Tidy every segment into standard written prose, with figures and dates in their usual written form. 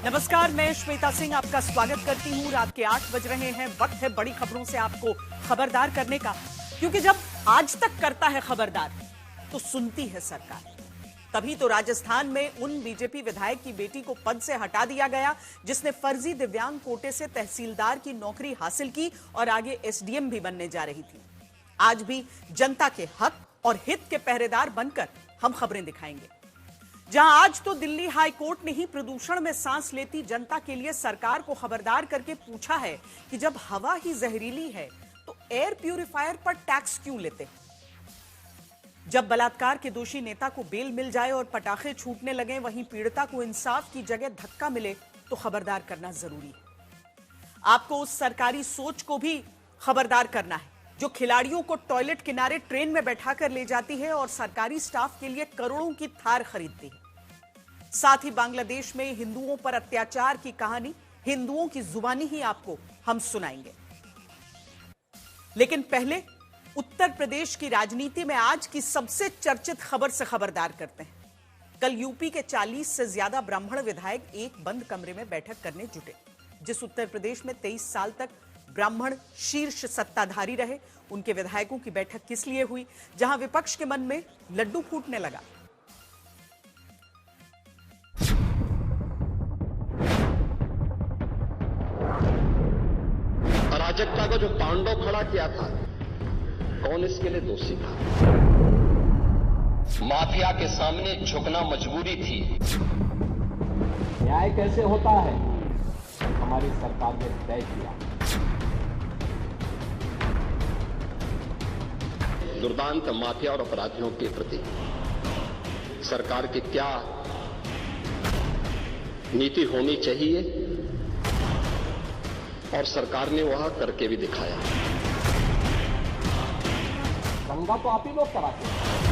नमस्कार, मैं श्वेता सिंह आपका स्वागत करती हूँ। रात के 8 बज रहे हैं। वक्त है बड़ी खबरों से आपको खबरदार करने का, क्योंकि जब आज तक करता है खबरदार तो सुनती है सरकार। तभी तो राजस्थान में उन बीजेपी विधायक की बेटी को पद से हटा दिया गया जिसने फर्जी दिव्यांग कोटे से तहसीलदार की नौकरी हासिल की और आगे एसडीएम भी बनने जा रही थी। आज भी जनता के हक और हित के पहरेदार बनकर हम खबरें दिखाएंगे। जहां आज तो दिल्ली हाई कोर्ट ने ही प्रदूषण में सांस लेती जनता के लिए सरकार को खबरदार करके पूछा है कि जब हवा ही जहरीली है तो एयर प्यूरिफायर पर टैक्स क्यों लेते? जब बलात्कार के दोषी नेता को बेल मिल जाए और पटाखे छूटने लगे, वहीं पीड़िता को इंसाफ की जगह धक्का मिले तो खबरदार करना जरूरी है। आपको उस सरकारी सोच को भी खबरदार करना है जो खिलाड़ियों को टॉयलेट किनारे ट्रेन में बैठाकर ले जाती है और सरकारी स्टाफ के लिए करोड़ों की थार खरीदती है। साथ ही बांग्लादेश में हिंदुओं पर अत्याचार की कहानी हिंदुओं की जुबानी ही आपको हम सुनाएंगे। लेकिन पहले उत्तर प्रदेश की राजनीति में आज की सबसे चर्चित खबर से खबरदार करते हैं। कल यूपी के 40 से ज्यादा ब्राह्मण विधायक एक बंद कमरे में बैठक करने जुटे। जिस उत्तर प्रदेश में 23 साल तक ब्राह्मण शीर्ष सत्ताधारी रहे, उनके विधायकों की बैठक किस लिए हुई, जहां विपक्ष के मन में लड्डू फूटने लगा। अराजकता का जो तांडव खड़ा किया था, कौन इसके लिए दोषी था? माफिया के सामने झुकना मजबूरी थी। न्याय कैसे होता है, हमारी सरकार ने तय किया। दुर्दांत माफिया और अपराधियों के प्रति सरकार की क्या नीति होनी चाहिए, और सरकार ने वह करके भी दिखाया। दंगा तो आप ही लोग कराते हैं।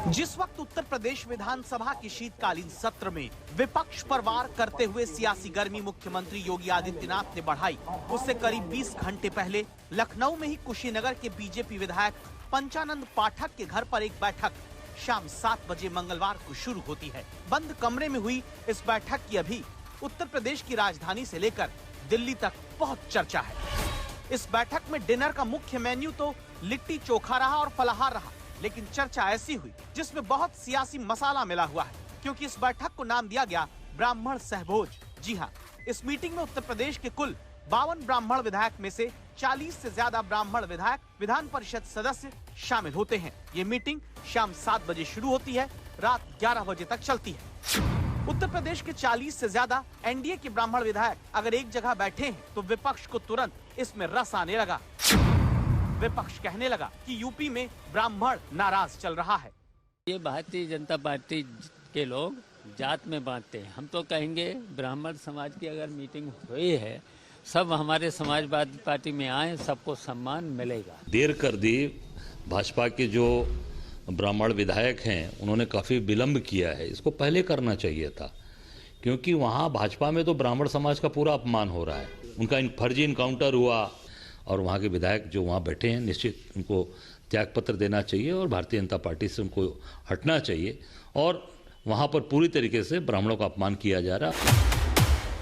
जिस वक्त उत्तर प्रदेश विधानसभा के शीतकालीन सत्र में विपक्ष पर वार करते हुए सियासी गर्मी मुख्यमंत्री योगी आदित्यनाथ ने बढ़ाई, उससे करीब 20 घंटे पहले लखनऊ में ही कुशीनगर के बीजेपी विधायक पंचानंद पाठक के घर पर एक बैठक शाम 7 बजे मंगलवार को शुरू होती है। बंद कमरे में हुई इस बैठक की अभी उत्तर प्रदेश की राजधानी से लेकर दिल्ली तक बहुत चर्चा है। इस बैठक में डिनर का मुख्य मेन्यू तो लिट्टी चोखा रहा और फलाहार रहा, लेकिन चर्चा ऐसी हुई जिसमें बहुत सियासी मसाला मिला हुआ है, क्योंकि इस बैठक को नाम दिया गया ब्राह्मण सहभोज। जी हाँ, इस मीटिंग में उत्तर प्रदेश के कुल 52 ब्राह्मण विधायक में से 40 से ज्यादा ब्राह्मण विधायक विधान परिषद सदस्य शामिल होते हैं। ये मीटिंग शाम 7 बजे शुरू होती है, रात 11 बजे तक चलती है। उत्तर प्रदेश के 40 से ज्यादा एनडीए के ब्राह्मण विधायक अगर एक जगह बैठे हैं तो विपक्ष को तुरंत इसमें रस आने लगा। विपक्ष कहने लगा कि यूपी में ब्राह्मण नाराज चल रहा है। ये भारतीय जनता पार्टी के लोग जात में बांटते हैं। हम तो कहेंगे ब्राह्मण समाज की अगर मीटिंग हुई है, सब हमारे समाजवादी पार्टी में आए, सबको सम्मान मिलेगा। देर कर दी। भाजपा के जो ब्राह्मण विधायक हैं उन्होंने काफ़ी विलंब किया है। इसको पहले करना चाहिए था, क्योंकि वहाँ भाजपा में तो ब्राह्मण समाज का पूरा अपमान हो रहा है। उनका फर्जी इनकाउंटर हुआ और वहाँ के विधायक जो वहाँ बैठे हैं, निश्चित उनको त्यागपत्र देना चाहिए और भारतीय जनता पार्टी से उनको हटना चाहिए। और वहाँ पर पूरी तरीके से ब्राह्मणों का अपमान किया जा रहा है।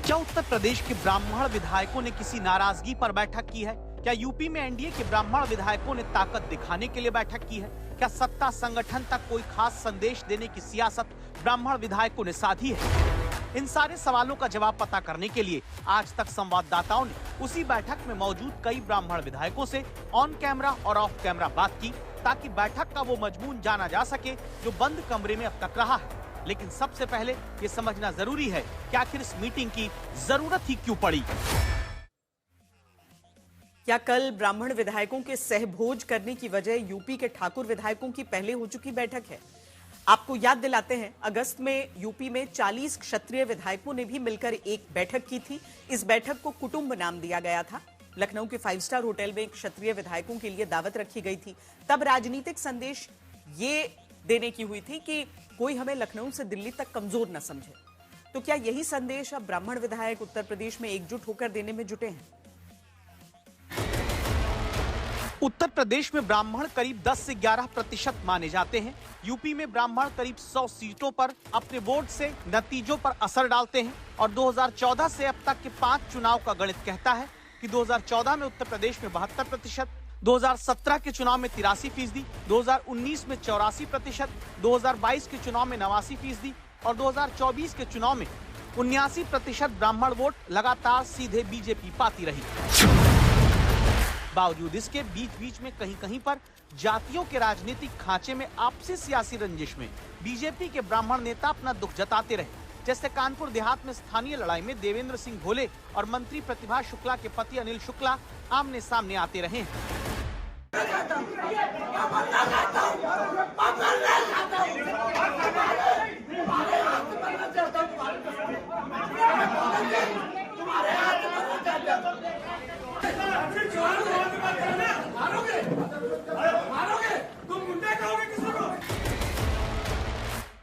क्या उत्तर प्रदेश के ब्राह्मण विधायकों ने किसी नाराजगी पर बैठक की है? क्या यूपी में एनडीए के ब्राह्मण विधायकों ने ताकत दिखाने के लिए बैठक की है? क्या सत्ता संगठन तक कोई खास संदेश देने की सियासत ब्राह्मण विधायकों ने साधी है? इन सारे सवालों का जवाब पता करने के लिए आज तक संवाददाताओं ने उसी बैठक में मौजूद कई ब्राह्मण विधायकों से ऑन कैमरा और ऑफ कैमरा बात की, ताकि बैठक का वो मजमून जाना जा सके जो बंद कमरे में अब तक रहा है। लेकिन सबसे पहले ये समझना जरूरी है कि आखिर इस मीटिंग की जरूरत ही क्यों पड़ी। क्या कल ब्राह्मण विधायकों के सहभोज करने की वजह यूपी के ठाकुर विधायकों की पहले हो चुकी बैठक है? आपको याद दिलाते हैं, अगस्त में यूपी में 40 क्षत्रिय विधायकों ने भी मिलकर एक बैठक की थी। इस बैठक को कुटुंब नाम दिया गया था। लखनऊ के 5 स्टार होटल में क्षत्रिय विधायकों के लिए दावत रखी गई थी। तब राजनीतिक संदेश ये देने की हुई थी कि कोई हमें लखनऊ से दिल्ली तक कमजोर न समझे। तो क्या यही संदेश अब ब्राह्मण विधायक उत्तर प्रदेश में एकजुट होकर देने में जुटे हैं? उत्तर प्रदेश में ब्राह्मण करीब 10 से 11% माने जाते हैं। यूपी में ब्राह्मण करीब 100 सीटों पर अपने वोट से नतीजों पर असर डालते हैं और 2014 से अब तक के 5 चुनाव का गणित कहता है कि 2014 में उत्तर प्रदेश में 72%, 2017 के चुनाव में 83%, 2019 में 84%, 2022 के चुनाव में 89% और 2024 के चुनाव में 79% ब्राह्मण वोट लगातार सीधे बीजेपी पाती रही। बावजूद इसके बीच बीच में कहीं कहीं पर जातियों के राजनीतिक खांचे में आपसी सियासी रंजिश में बीजेपी के ब्राह्मण नेता अपना दुख जताते रहे। जैसे कानपुर देहात में स्थानीय लड़ाई में देवेंद्र सिंह भोले और मंत्री प्रतिभा शुक्ला के पति अनिल शुक्ला आमने सामने आते रहे हैं।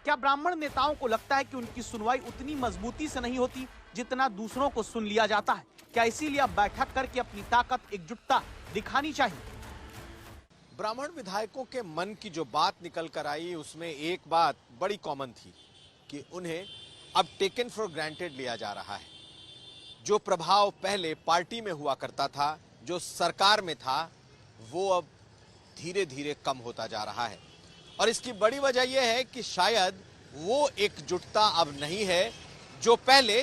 क्या ब्राह्मण नेताओं को लगता है कि उनकी सुनवाई उतनी मजबूती से नहीं होती जितना दूसरों को सुन लिया जाता है? क्या इसीलिए अब बैठक करके अपनी ताकत, एकजुटता दिखानी चाहिए? ब्राह्मण विधायकों के मन की जो बात निकल कर आई उसमें एक बात बड़ी कॉमन थी कि उन्हें अब टेकन फॉर ग्रांटेड लिया जा रहा है। जो प्रभाव पहले पार्टी में हुआ करता था, जो सरकार में था, वो अब धीरे धीरे कम होता जा रहा है। और इसकी बड़ी वजह यह है कि शायद वो एकजुटता अब नहीं है जो पहले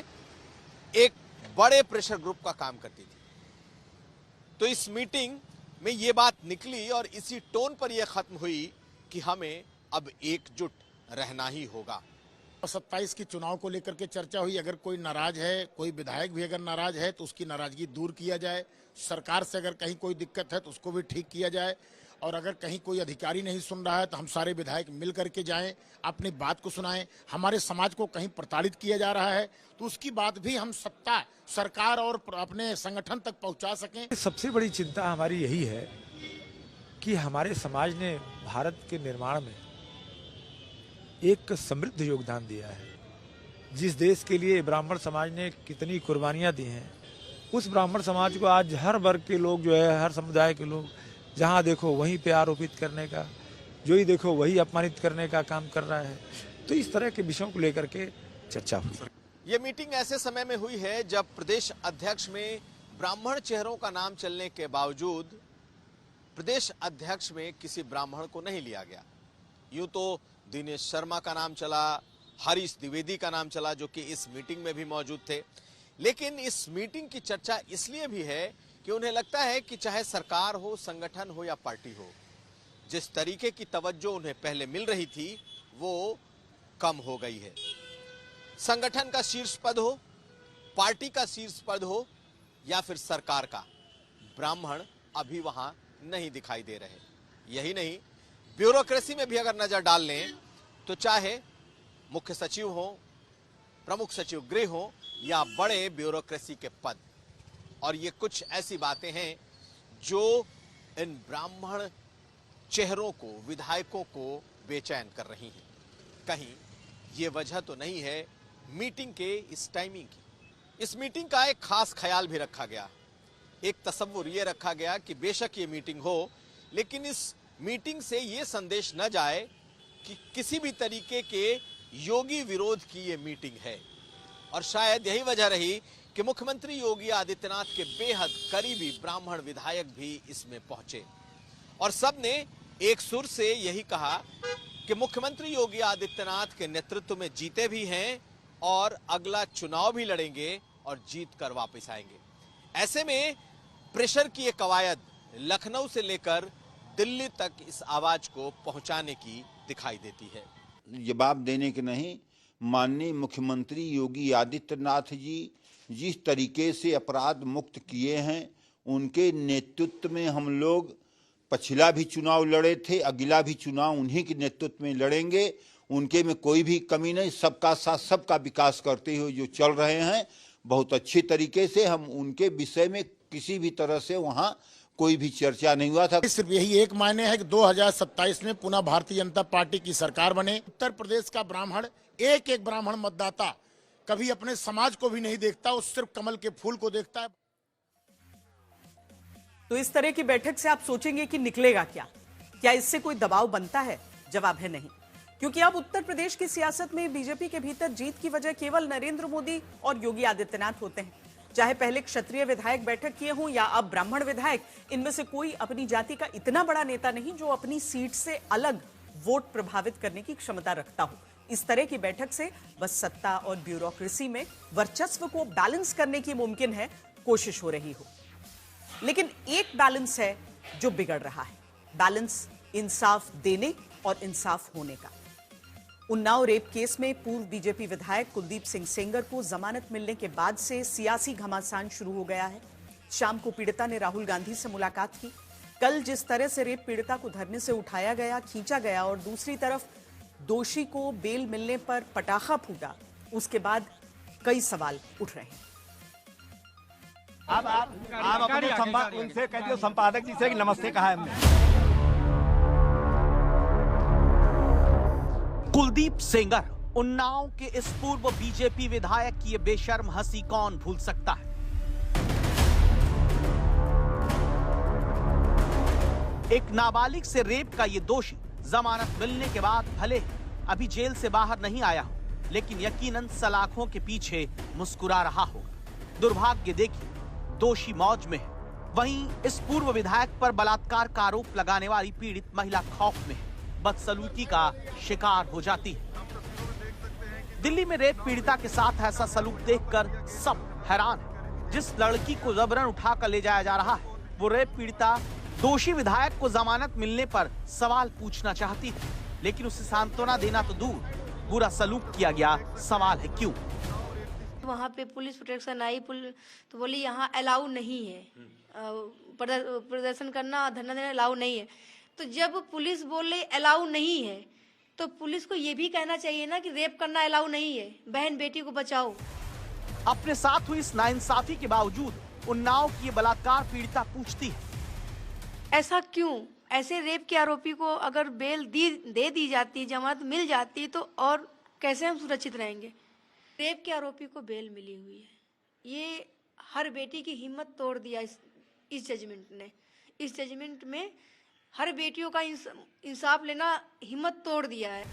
एक बड़े प्रेशर ग्रुप का काम करती थी। तो इस मीटिंग में ये बात निकली और इसी टोन पर यह खत्म हुई कि हमें अब एकजुट रहना ही होगा। 27 की चुनाव को लेकर के चर्चा हुई। अगर कोई नाराज है, कोई विधायक भी अगर नाराज है तो उसकी नाराजगी दूर किया जाए। सरकार से अगर कहीं कोई दिक्कत है तो उसको भी ठीक किया जाए। और अगर कहीं कोई अधिकारी नहीं सुन रहा है तो हम सारे विधायक मिल करके जाएं, अपनी बात को सुनाएं। हमारे समाज को कहीं प्रताड़ित किया जा रहा है तो उसकी बात भी हम सत्ता, सरकार और अपने संगठन तक पहुंचा सकें। सबसे बड़ी चिंता हमारी यही है कि हमारे समाज ने भारत के निर्माण में एक समृद्ध योगदान दिया है। जिस देश के लिए ब्राह्मण समाज ने कितनी कुर्बानियां दी हैं, उस ब्राह्मण समाज को आज हर वर्ग के लोग जो है, हर समुदाय के लोग जहां देखो वहीं पे आरोपित करने का, जो ही देखो वही अपमानित करने का काम कर रहा है। तो इस तरह के विषयों को लेकर के चर्चा हुई। ये मीटिंग ऐसे समय में हुई है जब प्रदेश अध्यक्ष में ब्राह्मण चेहरों का नाम चलने के बावजूद प्रदेश अध्यक्ष में किसी ब्राह्मण को नहीं लिया गया। यूं तो दिनेश शर्मा का नाम चला, हरीश द्विवेदी का नाम चला जो कि इस मीटिंग में भी मौजूद थे। लेकिन इस मीटिंग की चर्चा इसलिए भी है कि उन्हें लगता है कि चाहे सरकार हो, संगठन हो या पार्टी हो, जिस तरीके की तवज्जो उन्हें पहले मिल रही थी वो कम हो गई है। संगठन का शीर्ष पद हो, पार्टी का शीर्ष पद हो या फिर सरकार का, ब्राह्मण अभी वहां नहीं दिखाई दे रहे। यही नहीं, ब्यूरोक्रेसी में भी अगर नजर डाल लें तो चाहे मुख्य सचिव हो, प्रमुख सचिव गृह हो या बड़े ब्यूरोक्रेसी के पद, और ये कुछ ऐसी बातें हैं जो इन ब्राह्मण चेहरों को, विधायकों को बेचैन कर रही हैं। कहीं ये वजह तो नहीं है मीटिंग के इस टाइमिंग की। इस मीटिंग का एक खास ख्याल भी रखा गया। एक तसव्वुर ये रखा गया कि बेशक ये मीटिंग हो, लेकिन इस मीटिंग से ये संदेश न जाए कि किसी भी तरीके के योगी विरोध की ये मीटिंग है। और शायद यही वजह रही कि मुख्यमंत्री योगी आदित्यनाथ के बेहद करीबी ब्राह्मण विधायक भी इसमें पहुंचे और सबने एक सुर से यही कहा कि मुख्यमंत्री योगी आदित्यनाथ के नेतृत्व में जीते भी हैं और अगला चुनाव भी लड़ेंगे और जीत कर वापस आएंगे। ऐसे में प्रेशर की ये कवायद लखनऊ से लेकर दिल्ली तक इस आवाज को पहुंचाने की दिखाई देती है। जवाब देने के नहीं, माननीय मुख्यमंत्री योगी आदित्यनाथ जी जिस तरीके से अपराध मुक्त किए हैं, उनके नेतृत्व में हम लोग पिछला भी चुनाव लड़े थे, अगला भी चुनाव उन्हीं के नेतृत्व में लड़ेंगे। उनके में कोई भी कमी नहीं, सबका साथ सबका विकास करते हुए जो चल रहे हैं बहुत अच्छी तरीके से। हम उनके विषय में किसी भी तरह से वहाँ कोई भी चर्चा नहीं हुआ था। सिर्फ यही एक मायने है कि 2027 में पुनः भारतीय जनता पार्टी की सरकार बने। उत्तर प्रदेश का ब्राह्मण, एक एक ब्राह्मण मतदाता कभी अपने समाज को भी नहीं देखता, वो सिर्फ कमल के फूल को देखता है। तो इस तरह की बैठक से आप सोचेंगे कि निकलेगा क्या इससे कोई दबाव बनता है? जवाब है नहीं, क्योंकि अब उत्तर प्रदेश की सियासत में बीजेपी के भीतर जीत की वजह केवल नरेंद्र मोदी और योगी आदित्यनाथ होते हैं। चाहे पहले क्षत्रिय विधायक बैठक किए हों या अब ब्राह्मण विधायक, इनमें से कोई अपनी जाति का इतना बड़ा नेता नहीं जो अपनी सीट से अलग वोट प्रभावित करने की क्षमता रखता हो। इस तरह की बैठक से बस सत्ता और ब्यूरोक्रेसी में वर्चस्व को बैलेंस करने की मुमकिन है कोशिश हो रही हो। लेकिन एक बैलेंस है जो बिगड़ रहा है, बैलेंस इंसाफ देने और इंसाफ होने का। उन्नाव रेप केस में पूर्व बीजेपी विधायक कुलदीप सिंह सेंगर को जमानत मिलने के बाद से सियासी घमासान शुरू हो गया है। शाम को पीड़िता ने राहुल गांधी से मुलाकात की। कल जिस तरह से रेप पीड़िता को धरने से उठाया गया, खींचा गया और दूसरी तरफ दोषी को बेल मिलने पर पटाखा फूटा, उसके बाद कई सवाल उठ रहे हैं। आप अपने उनसे कह दियो, संपादक जी से कि नमस्ते कहा है हमने। कुलदीप सेंगर, उन्नाव के इस पूर्व बीजेपी विधायक की ये बेशर्म हंसी कौन भूल सकता है। एक नाबालिग से रेप का ये दोषी जमानत मिलने के बाद भले अभी जेल से बाहर नहीं आया हो, लेकिन यकीनन सलाखों के पीछे मुस्कुरा रहा होगा। दुर्भाग्य देखिए, दोषी मौज में है, वहीं इस पूर्व विधायक पर बलात्कार का आरोप लगाने वाली पीड़ित महिला खौफ में है, बदसलूकी का शिकार हो जाती है। दिल्ली में रेप पीड़िता के साथ ऐसा सलूक देखकर सब हैरान है। जिस लड़की को जबरन उठाकर ले जाया जा रहा है, वो रेप पीड़िता दोषी विधायक को जमानत मिलने पर सवाल पूछना चाहती थी, लेकिन उसे सांत्वना देना तो दूर, बुरा सलूक किया गया। सवाल है क्यों? वहाँ पे पुलिस प्रोटेक्शन आई, तो बोली यहाँ अलाउ नहीं है, प्रदर्शन करना, धरना देना अलाउ नहीं है। तो जब पुलिस बोले अलाउ नहीं है, तो पुलिस को ये भी कहना चाहिए ना कि रेप करना अलाउ नहीं है, बहन बेटी को बचाओ। अपने साथ हुई इस नाइंसाफी के बावजूद उन्नाव की बलात्कार पीड़िता पूछती है, ऐसा क्यों? ऐसे रेप के आरोपी को अगर बेल दे दी जाती, जमानत मिल जाती, तो और कैसे हम सुरक्षित रहेंगे? रेप के आरोपी को बेल मिली हुई है, ये हर बेटी की हिम्मत तोड़ दिया इस जजमेंट ने। इस जजमेंट में हर बेटियों का इंसाफ लेना हिम्मत तोड़ दिया है।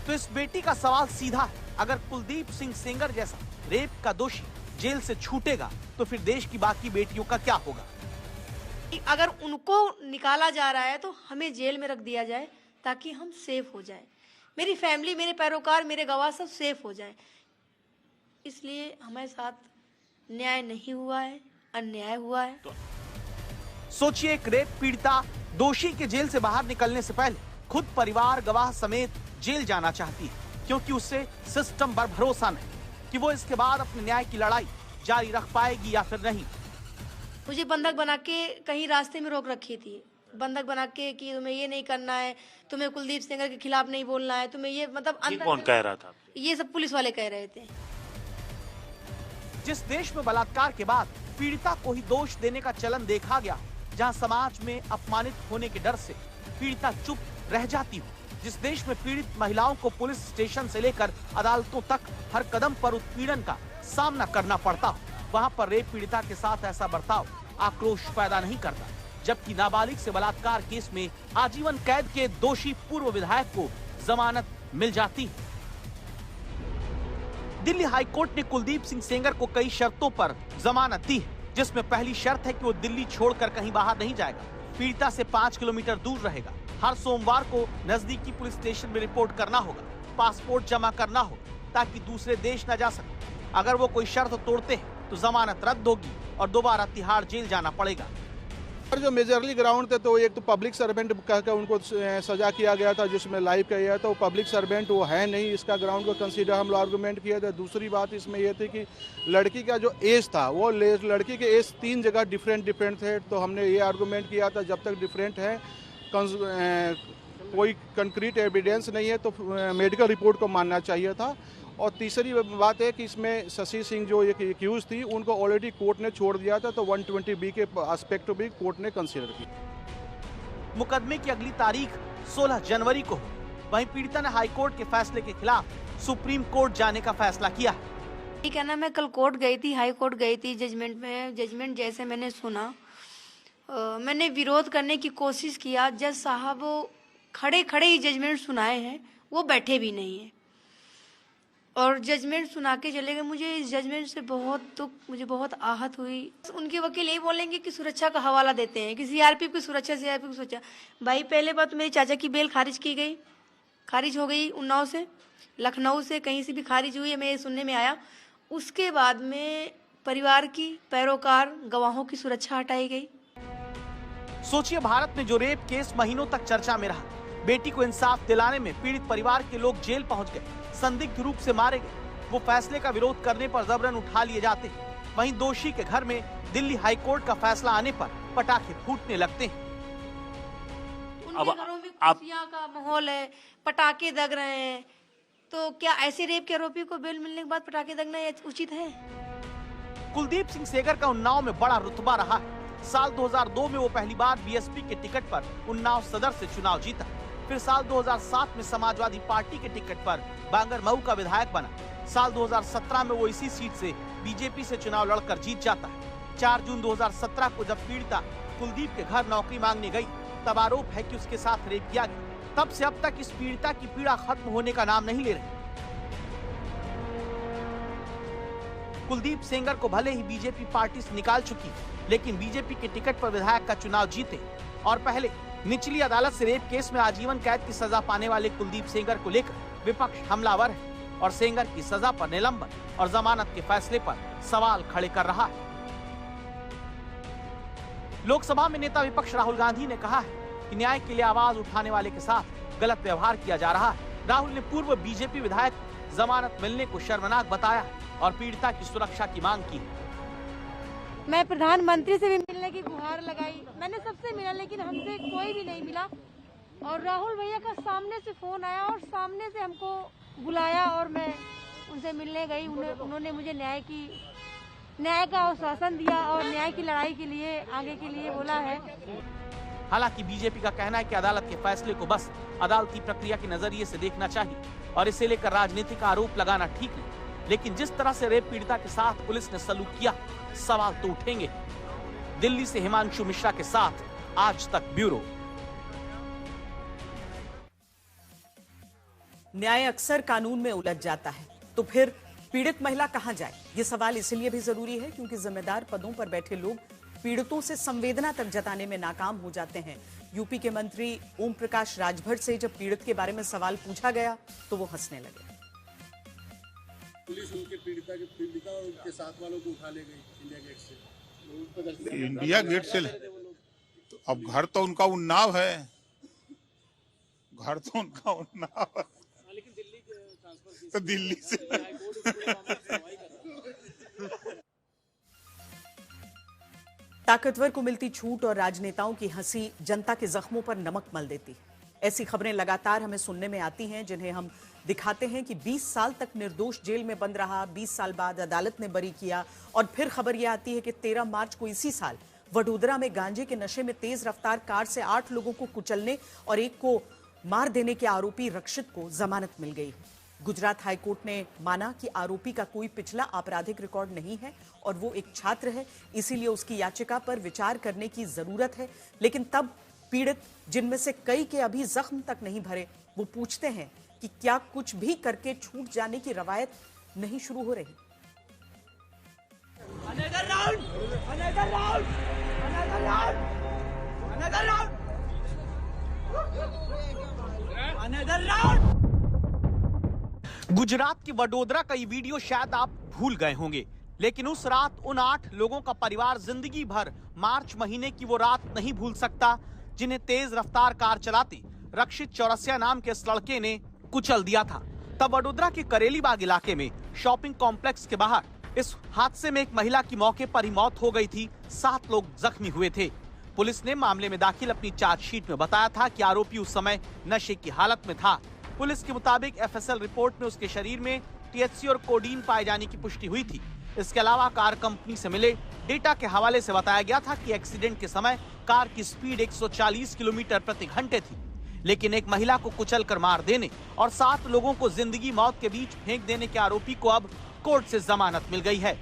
तो इस बेटी का सवाल सीधा है, अगर कुलदीप सिंह सेंगर जैसा रेप का दोषी जेल से छूटेगा, तो फिर देश की बाकी बेटियों का क्या होगा? अगर उनको निकाला जा रहा है, तो हमें जेल में रख दिया जाए ताकि हम सेफ हो जाएं, मेरी फैमिली, मेरे पैरोकार, मेरे गवाह सब सेफ हो जाएं। इसलिए हमारे साथ न्याय नहीं हुआ है, अन्याय हुआ है। सोचिए, एक रेप पीड़िता दोषी के जेल से बाहर निकलने से पहले खुद परिवार, गवाह समेत जेल जाना चाहती है, क्योंकि उससे सिस्टम पर भरोसा नहीं कि वो इसके बाद अपने न्याय की लड़ाई जारी रख पाएगी या फिर नहीं। मुझे बंधक बना के कहीं रास्ते में रोक रखी थी, बंधक बना के कि तुम्हें ये नहीं करना है, तुम्हें कुलदीप सेंगर के खिलाफ नहीं बोलना है, तुम्हें ये, मतलब अंदर कौन कह रहा था? ये सब पुलिस वाले कह रहे थे। जिस देश में बलात्कार के बाद पीड़िता को ही दोष देने का चलन देखा गया, जहां समाज में अपमानित होने के डर से पीड़िता चुप रह जाती हो, जिस देश में पीड़ित महिलाओं को पुलिस स्टेशन से लेकर अदालतों तक हर कदम पर उत्पीड़न का सामना करना पड़ता हो, वहां पर रेप पीड़िता के साथ ऐसा बर्ताव आक्रोश पैदा नहीं करता, जबकि नाबालिग से बलात्कार केस में आजीवन कैद के दोषी पूर्व विधायक को जमानत मिल जाती है। दिल्ली हाईकोर्ट ने कुलदीप सिंह सेंगर को कई शर्तों पर जमानत दी है, जिसमें पहली शर्त है कि वो दिल्ली छोड़कर कहीं बाहर नहीं जाएगा, पीड़िता से 5 किलोमीटर दूर रहेगा, हर सोमवार को नजदीकी पुलिस स्टेशन में रिपोर्ट करना होगा, पासपोर्ट जमा करना होगा ताकि दूसरे देश न जा सके। अगर वो कोई शर्त तोड़ते हैं तो जमानत रद्द होगी और दोबारा तिहाड़ जेल जाना पड़ेगा। जो मेजरली ग्राउंड थे, तो एक तो पब्लिक सर्वेंट कहकर उनको सजा किया गया था, जिसमें लाइव किया गया था, वो पब्लिक सर्वेंट वो है नहीं, इसका ग्राउंड को कंसीडर हम लोग आर्गूमेंट किया था। दूसरी बात इसमें यह थी कि लड़की का जो एज था, वो लड़की के एज 3 जगह डिफरेंट थे, तो हमने ये आर्गूमेंट किया था जब तक डिफरेंट है, कोई कंक्रीट एविडेंस नहीं है, तो मेडिकल रिपोर्ट को मानना चाहिए था। और तीसरी बात है कि इसमें शशि सिंह जो एक एक्यूज थी, उनको ऑलरेडी कोर्ट ने छोड़ दिया था, तो 120B के एस्पेक्ट भी कोर्ट ने कंसीडर किया। मुकदमे की अगली तारीख 16 जनवरी को हो। वहीं पीड़िता ने हाईकोर्ट के फैसले के खिलाफ सुप्रीम कोर्ट जाने का फैसला किया है। क्या ना, मैं कल कोर्ट गई थी, हाई कोर्ट गई थी, जजमेंट जैसे मैंने सुना मैंने विरोध करने की कोशिश किया। जज साहब खड़े खड़े ही जजमेंट सुनाए हैं, वो बैठे भी नहीं हैं और जजमेंट सुना के चले गए। मुझे इस जजमेंट से बहुत दुख, मुझे बहुत आहत हुई। उनके वकील यही बोलेंगे कि सुरक्षा का हवाला देते हैं कि सीआरपीएफ की सुरक्षा, सीआरपीएफ की सुरक्षा। भाई पहले बात, मेरे चाचा की बेल खारिज की गई, खारिज हो गई उन्नाव से, लखनऊ से, कहीं से भी खारिज हुई है, मैं सुनने में आया। उसके बाद में परिवार की, पैरोकार, गवाहों की सुरक्षा हटाई गई। सोचिए, भारत में जो रेप केस महीनों तक चर्चा में रहा, बेटी को इंसाफ दिलाने में पीड़ित परिवार के लोग जेल पहुंच गए, संदिग्ध रूप से मारे गए। वो फैसले का विरोध करने पर जबरन उठा लिए जाते हैं। वहीं दोषी के घर में दिल्ली हाई कोर्ट का फैसला आने पर पटाखे फूटने लगते हैं। उनके घरों में खुशियां का माहौल है, पटाखे दग रहे हैं, तो क्या ऐसे रेप के आरोपी को बेल मिलने के बाद पटाखे दगना उचित है? कुलदीप सिंह सेंगर का उन्नाव में बड़ा रुतबा रहा है। साल 2002 में वो पहली बार बीएसपी के टिकट पर उन्नाव सदर से चुनाव जीता। फिर साल 2007 में समाजवादी पार्टी के टिकट पर बांगरमऊ का विधायक बना। साल 2017 में वो इसी सीट से बीजेपी से चुनाव लड़कर जीत जाता है। 4 जून 2017 को जब पीड़िता कुलदीप के घर नौकरी मांगने गई, तब आरोप है कि उसके साथ रेप किया गया। तब से अब तक इस पीड़िता की पीड़ा खत्म होने का नाम नहीं ले रही। कुलदीप सेंगर को भले ही बीजेपी पार्टी से निकाल चुकी, लेकिन बीजेपी के टिकट पर विधायक का चुनाव जीते और पहले निचली अदालत से रेप केस में आजीवन कैद की सजा पाने वाले कुलदीप सेंगर को लेकर विपक्ष हमलावर है और सेंगर की सजा पर निलंबन और जमानत के फैसले पर सवाल खड़े कर रहा है। लोकसभा में नेता विपक्ष राहुल गांधी ने कहा है कि न्याय के लिए आवाज उठाने वाले के साथ गलत व्यवहार किया जा रहा है। राहुल ने पूर्व बीजेपी विधायक को जमानत मिलने को शर्मनाक बताया और पीड़िता की सुरक्षा की मांग की। मैं प्रधानमंत्री से भी मिलने की गुहार लगाई, मैंने सबसे मिला, लेकिन हमसे कोई भी नहीं मिला। और राहुल भैया का सामने से फोन आया और सामने से हमको बुलाया और मैं उनसे मिलने गई। उन्होंने मुझे न्याय का आश्वासन दिया और न्याय की लड़ाई के लिए, आगे के लिए बोला है। हालांकि बीजेपी का कहना है कि अदालत के फैसले को बस अदालती प्रक्रिया के नजरिए से देखना चाहिए और इसे लेकर राजनीतिक आरोप लगाना ठीक नहीं। लेकिन जिस तरह से रेप पीड़िता के साथ पुलिस ने सलूक किया, सवाल तो उठेंगे। दिल्ली से हिमांशु मिश्रा के साथ आज तक ब्यूरो। न्याय अक्सर कानून में उलझ जाता है, तो फिर पीड़ित महिला कहां जाए? ये सवाल इसलिए भी जरूरी है क्योंकि जिम्मेदार पदों पर बैठे लोग पीड़ितों से संवेदना तक जताने में नाकाम हो जाते हैं। यूपी के मंत्री ओम प्रकाश राजभर से जब पीड़ित के बारे में सवाल पूछा गया तो वो हंसने लगे। पुलिस उनके पीड़िता और उनके साथ वालों को उठा ले गई इंडिया गेट से। इंडिया गेट से तो अब घर तो उनका उन्नाव है, घर तो उनका उन्नाव है, लेकिन दिल्ली ट्रांसफर तो दिल्ली से ताकतवर को मिलती छूट और राजनेताओं की हंसी जनता के जख्मों पर नमक मल देती। ऐसी खबरें लगातार हमें सुनने में आती हैं, जिन्हें हम दिखाते हैं कि 20 साल तक निर्दोष जेल में बंद रहा, 20 साल बाद अदालत ने बरी किया। और फिर खबर यह आती है कि 13 मार्च को इसी साल वडोदरा में गांजे के नशे में तेज रफ्तार कार से 8 लोगों को कुचलने और एक को मार देने के आरोपी रक्षित को जमानत मिल गई। गुजरात हाईकोर्ट ने माना कि आरोपी का कोई पिछला आपराधिक रिकॉर्ड नहीं है और वो एक छात्र है, इसीलिए उसकी याचिका पर विचार करने की जरूरत है। लेकिन तब पीड़ित, जिनमें से कई के अभी जख्म तक नहीं भरे, वो पूछते हैं कि क्या कुछ भी करके छूट जाने की रवायत नहीं शुरू हो रही? गुजरात की वडोदरा का ये वीडियो शायद आप भूल गए होंगे, लेकिन उस रात उन 8 लोगों का परिवार जिंदगी भर मार्च महीने की वो रात नहीं भूल सकता, जिन्हें तेज रफ्तार कार चलाते रक्षित चौरसिया नाम के इस लड़के ने कुचल दिया था। तब वडोदरा के करेली बाग इलाके में शॉपिंग कॉम्प्लेक्स के बाहर इस हादसे में एक महिला की मौके पर ही मौत हो गई थी, 7 लोग जख्मी हुए थे। पुलिस ने मामले में दाखिल अपनी चार्जशीट में बताया था कि आरोपी उस समय नशे की हालत में था। पुलिस के मुताबिक एफएसएल रिपोर्ट में उसके शरीर में टीएचसी और कोडीन पाए जाने की पुष्टि हुई थी। इसके अलावा कार कंपनी से मिले डेटा के हवाले से बताया गया था कि एक्सीडेंट के समय कार की स्पीड 140 किलोमीटर प्रति घंटे थी। लेकिन एक महिला को कुचलकर मार देने और 7 लोगों को जिंदगी मौत के बीच फेंक देने के आरोपी को अब कोर्ट से जमानत मिल गई है।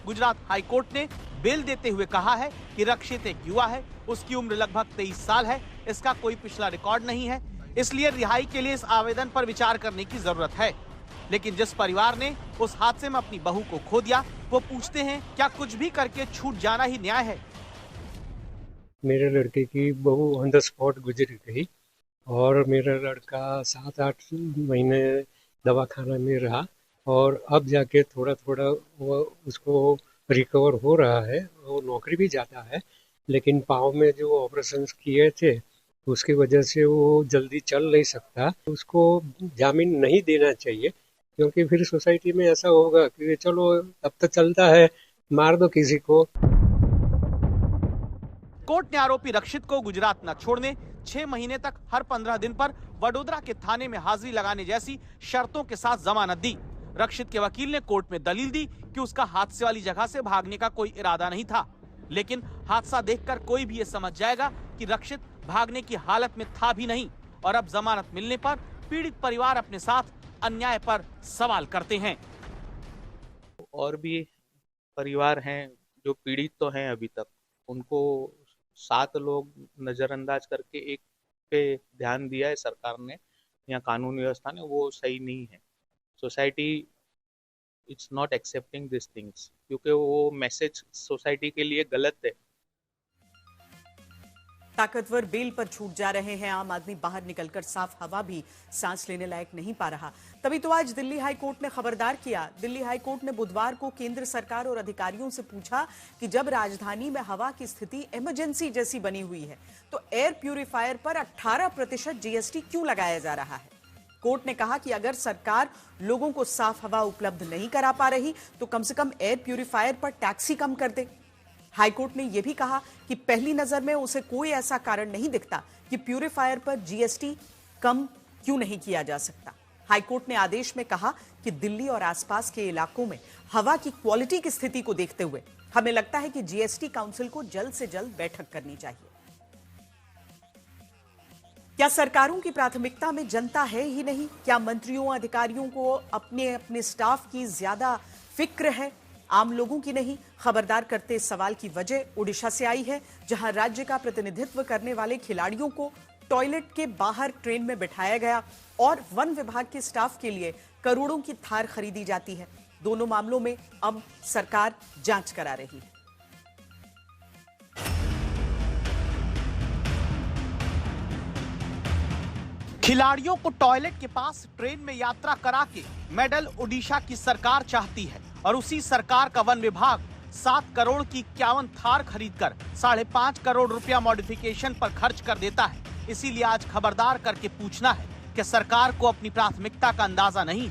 गुजरात हाई कोर्ट ने बेल देते हुए कहा है कि रक्षित एक युवा है, उसकी उम्र लगभग 23 साल है, इसका कोई पिछला रिकॉर्ड नहीं है, इसलिए रिहाई के लिए इस आवेदन पर विचार करने की जरूरत है। लेकिन जिस परिवार ने उस हादसे में अपनी बहू को खो दिया, वो पूछते हैं क्या कुछ भी करके छूट जाना ही न्याय है। मेरे लड़के की बहू ऑन द स्पॉट गुजर गई और मेरा लड़का 7-8 महीने दवाखाना में रहा और अब जाके थोड़ा थोड़ा वो उसको रिकवर हो रहा है। वो नौकरी भी जाता है, लेकिन पाँव में जो ऑपरेशन किए थे उसकी वजह से वो जल्दी चल नहीं सकता। उसको जामीन नहीं देना चाहिए, क्योंकि फिर सोसाइटी में ऐसा होगा कि चलो अब तो चलता है, मार दो किसी को। कोर्ट ने आरोपी रक्षित को गुजरात न छोड़ने, 6 महीने तक हर 15 दिन पर वडोदरा के थाने में हाजिरी लगाने जैसी शर्तों के साथ जमानत दी। रक्षित के वकील ने कोर्ट में दलील दी कि उसका हादसे वाली जगह से भागने का कोई इरादा नहीं था, लेकिन हादसा देखकर कोई भी ये समझ जाएगा कि रक्षित भागने की हालत में था भी नहीं। और अब जमानत मिलने पर पीड़ित परिवार अपने साथ अन्याय पर सवाल करते हैं। और भी परिवार हैं जो पीड़ित तो हैं अभी तक, उनको 7 लोग नजरअंदाज करके एक पे ध्यान दिया है सरकार ने या कानून व्यवस्था ने, वो सही नहीं है। Society it's not accepting this things, क्योंकि वो मैसेज सोसाइटी के लिए गलत है। ताकतवर बेल पर छूट जा रहे हैं, आम आदमी बाहर निकलकर साफ हवा भी सांस लेने लायक नहीं पा रहा। तभी तो आज दिल्ली हाई कोर्ट ने खबरदार किया। दिल्ली हाई कोर्ट ने बुधवार को केंद्र सरकार और अधिकारियों से पूछा कि जब राजधानी में हवा की स्थिति इमरजेंसी जैसी बनी हुई है तो एयर प्यूरिफायर पर 18% जीएसटी क्यों लगाया जा रहा है। कोर्ट ने कहा कि अगर सरकार लोगों को साफ हवा उपलब्ध नहीं करा पा रही तो कम से कम एयर प्यूरिफायर पर टैक्स ही कम कर दे। हाईकोर्ट ने यह भी कहा कि पहली नजर में उसे कोई ऐसा कारण नहीं दिखता कि प्यूरिफायर पर जीएसटी कम क्यों नहीं किया जा सकता। हाईकोर्ट ने आदेश में कहा कि दिल्ली और आसपास के इलाकों में हवा की क्वालिटी की स्थिति को देखते हुए हमें लगता है कि जीएसटी काउंसिल को जल्द से जल्द बैठक करनी चाहिए। क्या सरकारों की प्राथमिकता में जनता है ही नहीं? क्या मंत्रियों अधिकारियों को अपने अपने स्टाफ की ज्यादा फिक्र है, आम लोगों की नहीं? खबरदार करते इस सवाल की वजह ओडिशा से आई है, जहां राज्य का प्रतिनिधित्व करने वाले खिलाड़ियों को टॉयलेट के बाहर ट्रेन में बिठाया गया और वन विभाग के स्टाफ के लिए करोड़ों की थार खरीदी जाती है। दोनों मामलों में अब सरकार जांच करा रही है। खिलाड़ियों को टॉयलेट के पास ट्रेन में यात्रा करा के मेडल ओडिशा की सरकार चाहती है और उसी सरकार का वन विभाग 7 करोड़ की 51 थार खरीदकर 5.5 करोड़ रुपया मॉडिफिकेशन पर खर्च कर देता है। इसीलिए आज खबरदार करके पूछना है कि सरकार को अपनी प्राथमिकता का अंदाजा नहीं।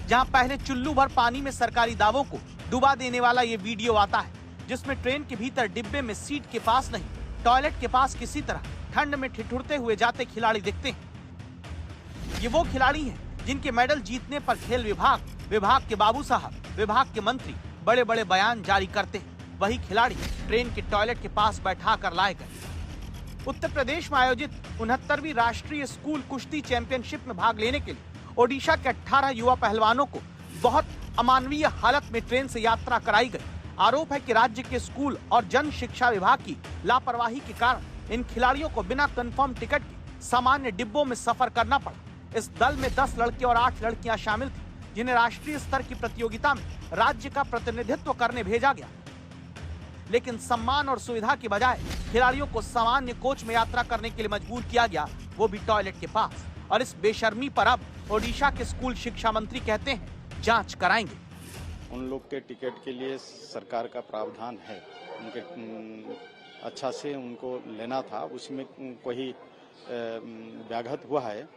जहां पहले चुल्लू भर पानी में सरकारी दावों को डुबा देने वाला ये वीडियो आता है, जिसमें ट्रेन के भीतर डिब्बे में सीट के पास नहीं, टॉयलेट के पास किसी तरह ठंड में ठिठुरते हुए जाते खिलाड़ी दिखते हैं। ये वो खिलाड़ी हैं जिनके मेडल जीतने पर खेल विभाग के बाबू साहब, विभाग के मंत्री बड़े बड़े बयान जारी करते हैं। वही खिलाड़ी ट्रेन के टॉयलेट के पास बैठा कर लाए गए। उत्तर प्रदेश में आयोजित 69वीं राष्ट्रीय स्कूल कुश्ती चैंपियनशिप में भाग लेने के लिए ओडिशा के 18 युवा पहलवानों को बहुत अमानवीय हालत में ट्रेन से यात्रा कराई गई। आरोप है कि राज्य के स्कूल और जन शिक्षा विभाग की लापरवाही के कारण इन खिलाड़ियों को बिना कंफर्म टिकट के सामान्य डिब्बों में सफर करना पड़ा। इस दल में 10 लड़के और 8 लड़कियां शामिल थी, जिन्हें राष्ट्रीय स्तर की प्रतियोगिता में राज्य का प्रतिनिधित्व करने भेजा गया। लेकिन सम्मान और सुविधा की बजाय खिलाड़ियों को सामान्य कोच में यात्रा करने के लिए मजबूर किया गया, वो भी टॉयलेट के पास। और इस बेशर्मी पर अब ओडिशा के स्कूल शिक्षा मंत्री कहते हैं जांच कराएंगे। उन लोग के टिकट के लिए सरकार का प्रावधान है, उनके अच्छा से उनको लेना था, उसमें कोई व्याघात हुआ है,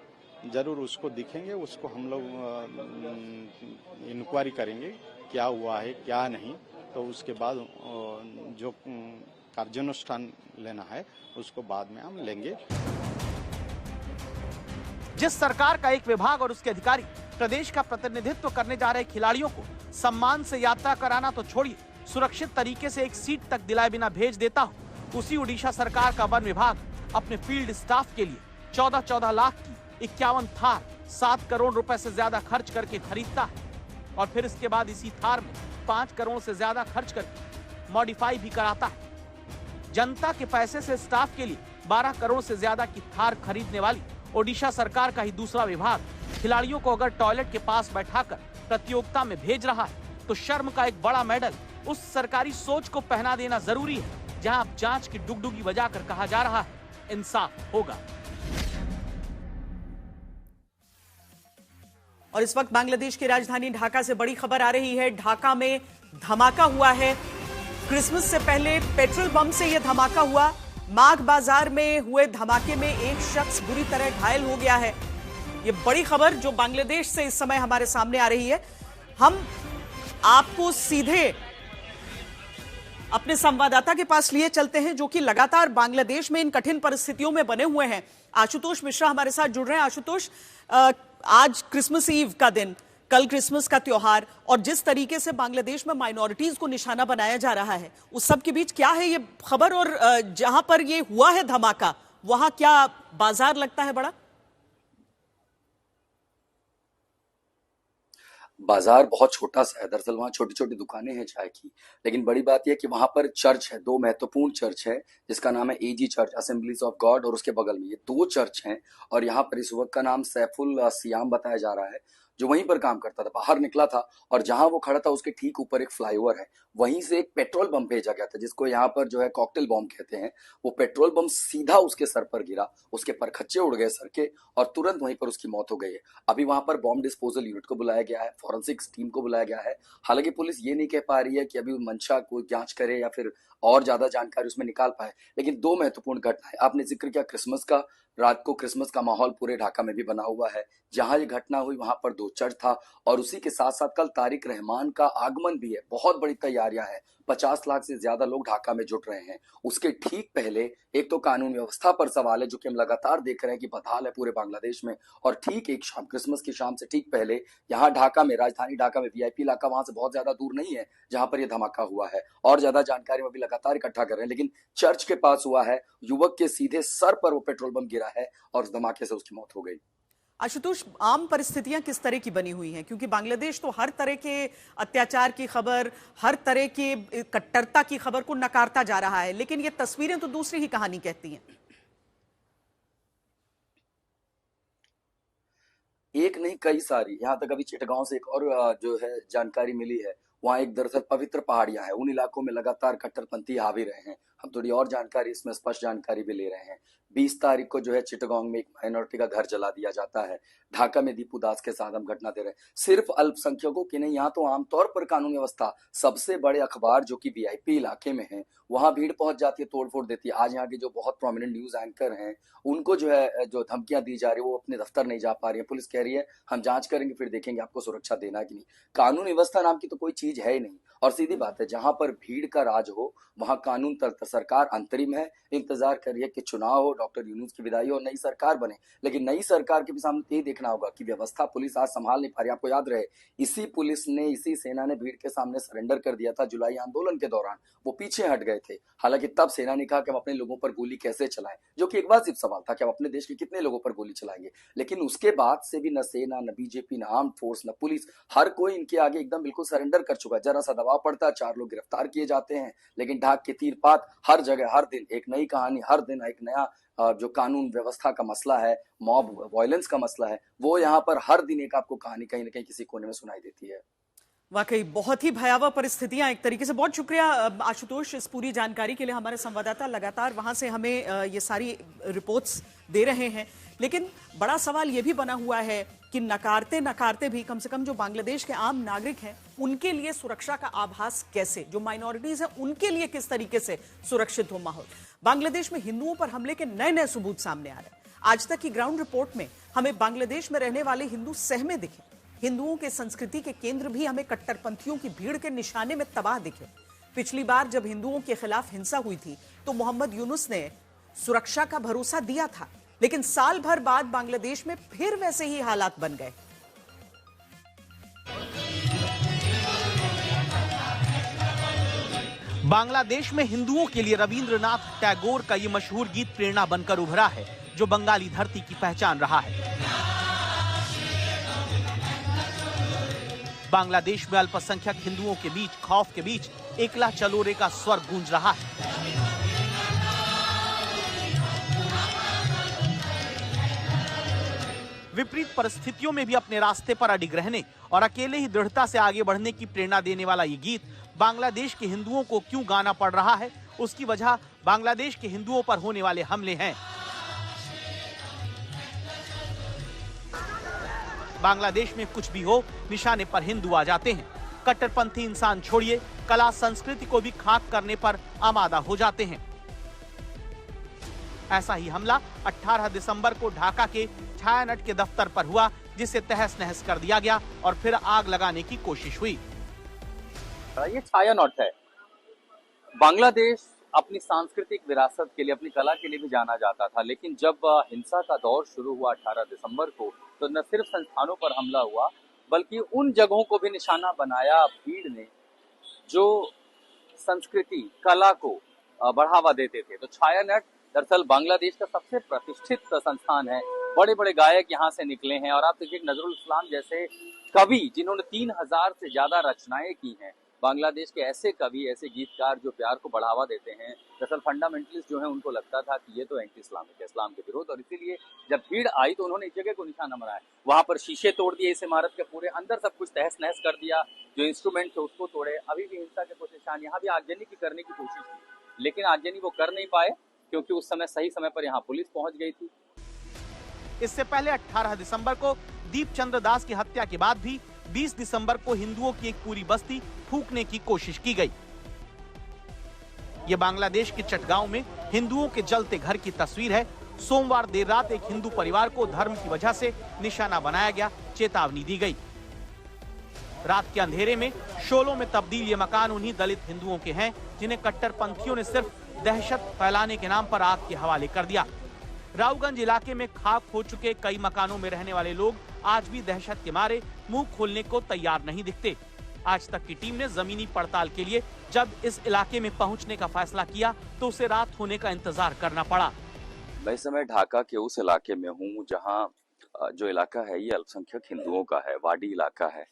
जरूर उसको दिखेंगे, उसको हम लोग इंक्वायरी करेंगे क्या हुआ है क्या नहीं, तो उसके बाद जो कार्यानुष्ठान लेना है उसको बाद में हम लेंगे। जिस सरकार का एक विभाग और उसके अधिकारी प्रदेश का प्रतिनिधित्व करने जा रहे खिलाड़ियों को सम्मान से यात्रा कराना तो छोड़िए, सुरक्षित तरीके से एक सीट तक दिलाए बिना भेज देता हो, उसी ओडिशा सरकार का वन विभाग अपने फील्ड स्टाफ के लिए 14 लाख की 51 थार 7 करोड़ रुपए से ज्यादा खर्च करके खरीदता है और फिर इसके बाद इसी थार में 5 करोड़ से ज्यादा खर्च करके मॉडिफाई भी कराता है। जनता के पैसे से स्टाफ के लिए 12 करोड़ से ज्यादा की थार खरीदने वाली ओडिशा सरकार का ही दूसरा विभाग खिलाड़ियों को अगर टॉयलेट के पास बैठाकर प्रतियोगिता में भेज रहा है तो शर्म का एक बड़ा मेडल उस सरकारी सोच को पहना देना जरूरी है जहां अब जांच की डुगडुगी बजाकर कहा जा रहा है इंसाफ होगा। और इस वक्त बांग्लादेश की राजधानी ढाका से बड़ी खबर आ रही है। ढाका में धमाका हुआ है। क्रिसमस से पहले पेट्रोल बम से यह धमाका हुआ। माघ बाजार में हुए धमाके में एक शख्स बुरी तरह घायल हो गया है। ये बड़ी खबर जो बांग्लादेश से इस समय हमारे सामने आ रही है। हम आपको सीधे अपने संवाददाता के पास लिए चलते हैं जो कि लगातार बांग्लादेश में इन कठिन परिस्थितियों में बने हुए हैं। आशुतोष मिश्रा हमारे साथ जुड़ रहे हैं। आशुतोष, आज क्रिसमस ईव का दिन, कल क्रिसमस का त्योहार, और जिस तरीके से बांग्लादेश में माइनॉरिटीज को निशाना बनाया जा रहा है, उस सब के बीच क्या है ये खबर, और जहां पर ये हुआ है धमाका वहां क्या बाजार लगता है बड़ा? बाजार बहुत छोटा सा है, दरअसल वहाँ छोटी छोटी दुकानें हैं चाय की, लेकिन बड़ी बात यह है कि वहां पर चर्च है, दो महत्वपूर्ण चर्च है जिसका नाम है AG church, assemblies of God, और उसके बगल में ये दो चर्च हैं। और यहाँ पर इस युवक का नाम सैफुल सियाम बताया जा रहा है जो वहीं पर काम करता था, बाहर निकला था और जहां वो खड़ा था उसके ठीक ऊपर एक फ्लाईओवर है, वहीं से एक पेट्रोल बम भेजा गया था जिसको यहाँ पर जो है कॉकटेल बम कहते हैं। वो पेट्रोल बम सीधा उसके सर पर गिरा, उसके परखच्चे उड़ गए सर के और तुरंत वहीं पर उसकी मौत हो गई है। अभी वहां पर बॉम्ब डिस्पोजल यूनिट को बुलाया गया है, फॉरेंसिक्स टीम को बुलाया गया है। हालांकि पुलिस ये नहीं कह पा रही है कि अभी मंशा को जांच करे या फिर और ज्यादा जानकारी उसमें निकाल पाए, लेकिन दो महत्वपूर्ण घटनाएं आपने जिक्र किया क्रिसमस का। रात को क्रिसमस का माहौल पूरे ढाका में भी बना हुआ है। जहां ये घटना हुई वहां पर दो चर्च था और उसी के साथ साथ कल तारिक रहमान का आगमन भी है। बहुत बड़ी तैयारियां हैं, 50 लाख से ज्यादा लोग ढाका में जुट रहे हैं। उसके ठीक पहले एक तो कानून व्यवस्था पर सवाल है जो कि हम लगातार देख रहे हैं कि बदहाल है पूरे बांग्लादेश में। और ठीक एक शाम, क्रिसमस की शाम से ठीक पहले यहाँ ढाका में, राजधानी ढाका में वीआईपी इलाका वहां से बहुत ज्यादा दूर नहीं है जहां पर यह धमाका हुआ है। और ज्यादा जानकारी में भी लगातार इकट्ठा कर रहे हैं, लेकिन चर्च के पास हुआ है, युवक के सीधे सर पर वो पेट्रोल बम गिरा है और उस धमाके से उसकी मौत हो गई। आशुतोष, आम परिस्थितियां किस तरह की बनी हुई हैं? क्योंकि बांग्लादेश तो हर तरह के अत्याचार की खबर, हर तरह की कट्टरता की खबर को नकारता जा रहा है, लेकिन ये तस्वीरें तो दूसरी ही कहानी कहती हैं। एक नहीं कई सारी, यहाँ तक अभी चिटगांव से एक और जो है जानकारी मिली है, वहाँ एक दरअसल पवित्र पहाड़ियां हैं, उन इलाकों में लगातार कट्टरपंथी हावी रहे हैं। हम थोड़ी और जानकारी, इसमें स्पष्ट जानकारी भी ले रहे हैं। 20 तारीख को जो है चिटगांव में एक माइनॉरिटी का घर जला दिया जाता है। ढाका में दीपू दास के साथ हम घटना दे रहे हैं। सिर्फ अल्पसंख्यकों की नहीं, यहाँ तो आमतौर पर कानून व्यवस्था, सबसे बड़े अखबार जो कि वीआईपी इलाके में है वहां भीड़ पहुंच जाती है, तोड़फोड़ देती है। आज यहाँ के जो बहुत प्रोमिनेंट न्यूज एंकर हैं उनको जो है जो धमकियां दी जा रही है, वो अपने दफ्तर नहीं जा पा रही है। पुलिस कह रही है हम जांच करेंगे फिर देखेंगे आपको सुरक्षा देना कि नहीं। कानून व्यवस्था नाम की तो कोई चीज है ही नहीं। और सीधी बात है, जहां पर भीड़ का राज हो वहां कानून सरकार अंतरिम है, इंतजार कर रही है कि चुनाव हो, डॉक्टर यूनुस की विदाई हो, नई सरकार बने। लेकिन नई सरकार के भी सामने ये देखना होगा कि व्यवस्था पुलिस आज संभाल नहीं पा रही। आपको याद रहे, इसी पुलिस ने, इसी सेना ने भीड़ के सामने सरेंडर कर दिया था जुलाई आंदोलन के दौरान, वो पीछे हट गए थे। हालांकि तब सेना ने कहा कि हम अपने लोगों पर गोली कैसे चलाएं, जो कि एक वाजिब सवाल था कि हम अपने देश के कितने लोगों पर गोली चलाएंगे। लेकिन उसके बाद से भी न सेना, न बीजेपी, न आर्म फोर्स, न पुलिस, हर कोई इनके आगे एकदम बिल्कुल सरेंडर कर चुका है। जरा सा दबाव पड़ता है, 4 लोग गिरफ्तार किए जाते हैं। लेकिन ढाक के तीरपात हर जगह, हर दिन एक नई कहानी, हर दिन एक नया जो कानून व्यवस्था का मसला है, मॉब वायलेंस का मसला है, वो यहाँ पर हर दिन एक आपको कहानी कहीं ना कहीं किसी कोने में सुनाई देती है। वाकई बहुत ही भयावह परिस्थितियां एक तरीके से। बहुत शुक्रिया आशुतोष इस पूरी जानकारी के लिए। हमारे संवाददाता लगातार वहां से हमें ये सारी रिपोर्ट्स दे रहे हैं। लेकिन बड़ा सवाल ये भी बना हुआ है कि नकारते नकारते भी कम से कम जो बांग्लादेश के आम नागरिक हैं उनके लिए सुरक्षा का आभास कैसे, जो माइनॉरिटीज हैं उनके लिए किस तरीके से सुरक्षित हो माहौल। बांग्लादेश में हिंदुओं पर हमले के नए नए सबूत सामने आ रहे हैं। आज तक की ग्राउंड रिपोर्ट में हमें बांग्लादेश में रहने वाले हिंदू सहमे दिखे। हिंदुओं के संस्कृति के केंद्र भी हमें कट्टरपंथियों की भीड़ के निशाने में तबाह दिखे। पिछली बार जब हिंदुओं के खिलाफ हिंसा हुई थी तो मोहम्मद यूनुस ने सुरक्षा का भरोसा दिया था, लेकिन साल भर बाद बांग्लादेश में फिर वैसे ही हालात बन गए। बांग्लादेश में हिंदुओं के लिए रविंद्रनाथ टैगोर का ये मशहूर गीत प्रेरणा बनकर उभरा है, जो बंगाली धरती की पहचान रहा है। बांग्लादेश में अल्पसंख्यक हिंदुओं के बीच खौफ के बीच एकला चलो रे का स्वर गूंज रहा है। विपरीत परिस्थितियों में भी अपने रास्ते पर अडिग रहने और अकेले ही दृढ़ता से आगे बढ़ने की प्रेरणा देने वाला ये गीत बांग्लादेश के हिंदुओं को क्यों गाना पड़ रहा है, उसकी वजह बांग्लादेश के हिंदुओं पर होने वाले हमले हैं। बांग्लादेश में कुछ भी हो, निशाने पर हिंदू आ जाते हैं। कट्टरपंथी इंसान छोड़िए, कला संस्कृति को भी खाक करने पर आमादा हो जाते हैं। ऐसा ही हमला 18 दिसंबर को ढाका के छायानट के दफ्तर पर हुआ, जिसे तहस नहस कर दिया गया और फिर आग लगाने की कोशिश हुई। ये छायानट है। बांग्लादेश अपनी सांस्कृतिक विरासत के लिए, अपनी कला के लिए भी जाना जाता था, लेकिन जब हिंसा का दौर शुरू हुआ 18 दिसंबर को, तो न सिर्फ संस्थानों पर हमला हुआ, बल्कि उन जगहों को भी निशाना बनाया भीड़ ने जो संस्कृति, कला को बढ़ावा देते थे। तो छायानट दरअसल बांग्लादेश का सबसे प्रतिष्ठित संस्थान है। बड़े बड़े गायक यहाँ से निकले हैं और आप देखिए नजरुल इस्लाम जैसे कवि जिन्होंने 3000 से ज्यादा रचनाएं की हैं। बांग्लादेश के ऐसे कवि, ऐसे गीतकार जो प्यार को बढ़ावा देते हैं। दरअसल फंडामेंटलिस्ट जो है उनको लगता था कि ये तो एंटी इस्लामिक है, इस्लाम के विरोध, और इसीलिए जब भीड़ आई तो उन्होंने इस जगह को निशाना बनाया। वहां पर शीशे तोड़ दिए इस इमारत के पूरे, अंदर सब कुछ तहस नहस कर दिया, जो इंस्ट्रूमेंट थे उसको तोड़े। अभी भी हिंसा के कुछ निशान, यहाँ भी आगजनी की करने की कोशिश की, लेकिन आगजनी वो कर नहीं पाए क्योंकि उस समय सही समय पर यहाँ पुलिस पहुंच गई थी। इससे पहले 18 दिसंबर को दीप चंद्र दास की हत्या के बाद भी 20 दिसंबर को हिंदुओं की एक पूरी बस्ती फूंकने की कोशिश की गई। ये बांग्लादेश के चटगांव में हिंदुओं के जलते घर की तस्वीर है। सोमवार देर रात एक हिंदू परिवार को धर्म की वजह से निशाना बनाया गया, चेतावनी दी गई। रात के अंधेरे में शोलों में तब्दील ये मकान उन्हीं दलित हिंदुओं के हैं जिन्हें कट्टरपंथियों ने सिर्फ दहशत फैलाने के नाम पर आग के हवाले कर दिया। रावगंज इलाके में खाक हो चुके कई मकानों में रहने वाले लोग आज भी दहशत के मारे मुंह खोलने को तैयार नहीं दिखते। आज तक की टीम ने जमीनी पड़ताल के लिए जब इस इलाके में पहुंचने का फैसला किया तो उसे रात होने का इंतजार करना पड़ा। मैं इस समय ढाका के उस इलाके में हूँ जहाँ जो इलाका है ये अल्पसंख्यक हिंदुओं का है, वाडी इलाका है,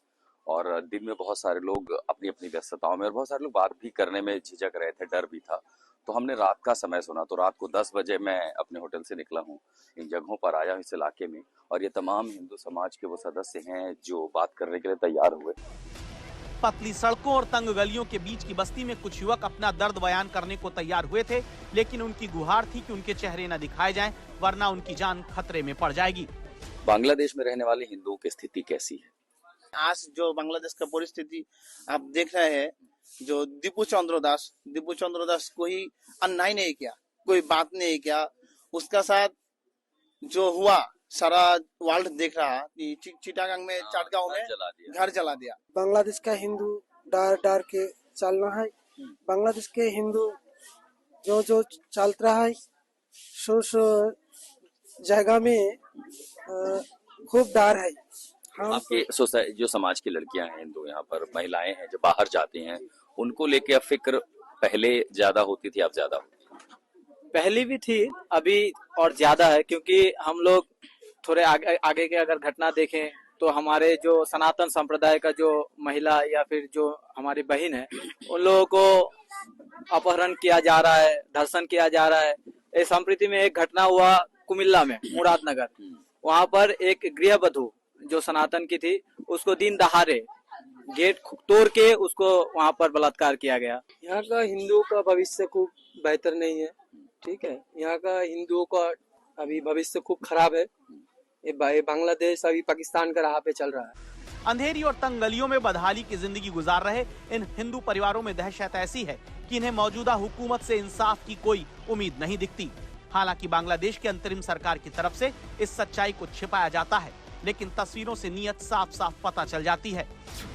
और दिन में बहुत सारे लोग अपनी अपनी व्यस्तताओं में, और बहुत सारे लोग बात भी करने में झिझक रहे थे, डर भी था। तो हमने रात का समय सुना, तो रात को 10 बजे मैं अपने होटल से निकला हूँ, इन जगहों पर आया इस इलाके में, और ये तमाम हिंदू समाज के वो सदस्य हैं जो बात करने के लिए तैयार हुए। पतली सड़कों और तंग गलियों के बीच की बस्ती में कुछ युवक अपना दर्द बयान करने को तैयार हुए थे, लेकिन उनकी गुहार थी कि उनके चेहरे न दिखाए जाएं, वरना उनकी जान खतरे में पड़ जाएगी। बांग्लादेश में रहने वाले हिंदुओं की स्थिति कैसी है? आज जो बांग्लादेश का परिस्थिति आप देख रहे हैं, जो दीपू चंद्र दास कोई अन्याय नहीं किया, कोई बात नहीं किया, उसका साथ जो हुआ सारा वर्ल्ड देख रहा। चिटागांग में, चटगांव में घर जला दिया। बांग्लादेश का हिंदू डर डर के चलना है। बांग्लादेश के हिंदू जो चल रहा है सो जगह में खूब डर है। आपके जो समाज की लड़कियां हैं हिंदू, यहाँ पर महिलाएं हैं जो बाहर जाती हैं, उनको लेके अब फिक्र पहले ज्यादा होती थी, अब ज्यादा होती? पहले भी थी, अभी और ज्यादा है, क्योंकि हम लोग थोड़े आगे के अगर घटना देखें तो हमारे जो सनातन संप्रदाय का जो महिला या फिर जो हमारी बहन है, उन लोगों को अपहरण किया जा रहा है, धर्षण किया जा रहा है। इस संप्रति में एक घटना हुआ कुमिल्ला में, मुरादनगर, वहाँ पर एक गृहवधू जो सनातन की थी, उसको दिन दहाड़े गेट तोड़ के उसको वहाँ पर बलात्कार किया गया। यहाँ का हिंदुओं का भविष्य खूब बेहतर नहीं है, ठीक है। यहाँ का हिंदुओं का अभी भविष्य खूब खराब है। ये बांग्लादेश अभी पाकिस्तान का राह पे चल रहा है। अंधेरी और तंग गलियों में बदहाली की जिंदगी गुजार रहे इन हिंदू परिवारों में दहशत ऐसी है कि इन्हें मौजूदा हुकूमत से इंसाफ की कोई उम्मीद नहीं दिखती। हालांकि बांग्लादेश की अंतरिम सरकार की तरफ से इस सच्चाई को छिपाया जाता है, लेकिन तस्वीरों से नीयत साफ साफ पता चल जाती है।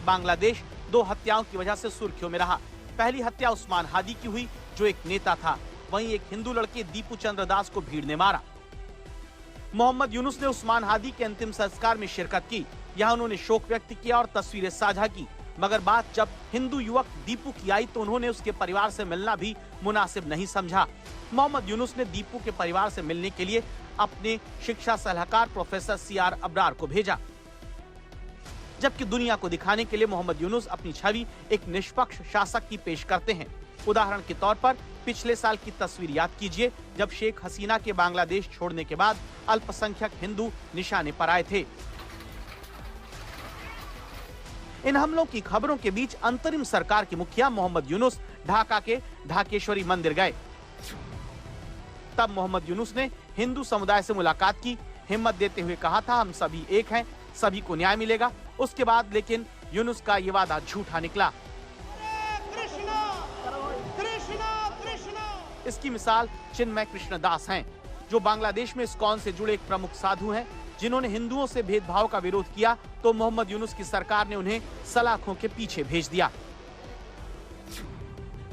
बांग्लादेश 2 हत्याओं की वजह से सुर्खियों में रहा। पहली हत्या उस्मान हादी की हुई, जो एक नेता था। वहीं एक हिंदू लड़के दीपू चंद्र दास को भीड़ ने मारा। मोहम्मद यूनुस ने उस्मान हादी के अंतिम संस्कार में शिरकत की। यहाँ उन्होंने शोक व्यक्त किया और तस्वीरें साझा की, मगर बात जब हिंदू युवक दीपू की आई तो उन्होंने उसके परिवार से मिलना भी मुनासिब नहीं समझा। मोहम्मद यूनुस ने दीपू के परिवार से मिलने के लिए अपने शिक्षा सलाहकार प्रोफेसर CR अब्रार को भेजा। जबकि दुनिया को दिखाने के लिए मोहम्मद यूनुस अपनी छवि एक निष्पक्ष शासक की पेश करते हैं। उदाहरण के तौर पर पिछले साल की तस्वीर याद कीजिए, जब शेख हसीना के बांग्लादेश छोड़ने के बाद अल्पसंख्यक हिंदू निशाने पर आए थे। इन हमलों की खबरों के बीच अंतरिम सरकार के मुखिया मोहम्मद यूनुस ढाका के ढाकेश्वरी मंदिर गए। तब मोहम्मद यूनुस ने हिंदू समुदाय से मुलाकात की, हिम्मत देते हुए कहा था हम सभी एक हैं, सभी को न्याय मिलेगा। उसके बाद लेकिन यूनुस का ये वादा झूठा निकला। इसकी मिसाल चिन्मय कृष्णदास हैं, जो बांग्लादेश में इस्कॉन से जुड़े एक प्रमुख साधु हैं। जिन्होंने हिंदुओं से भेदभाव का विरोध किया तो मोहम्मद यूनुस की सरकार ने उन्हें सलाखों के पीछे भेज दिया।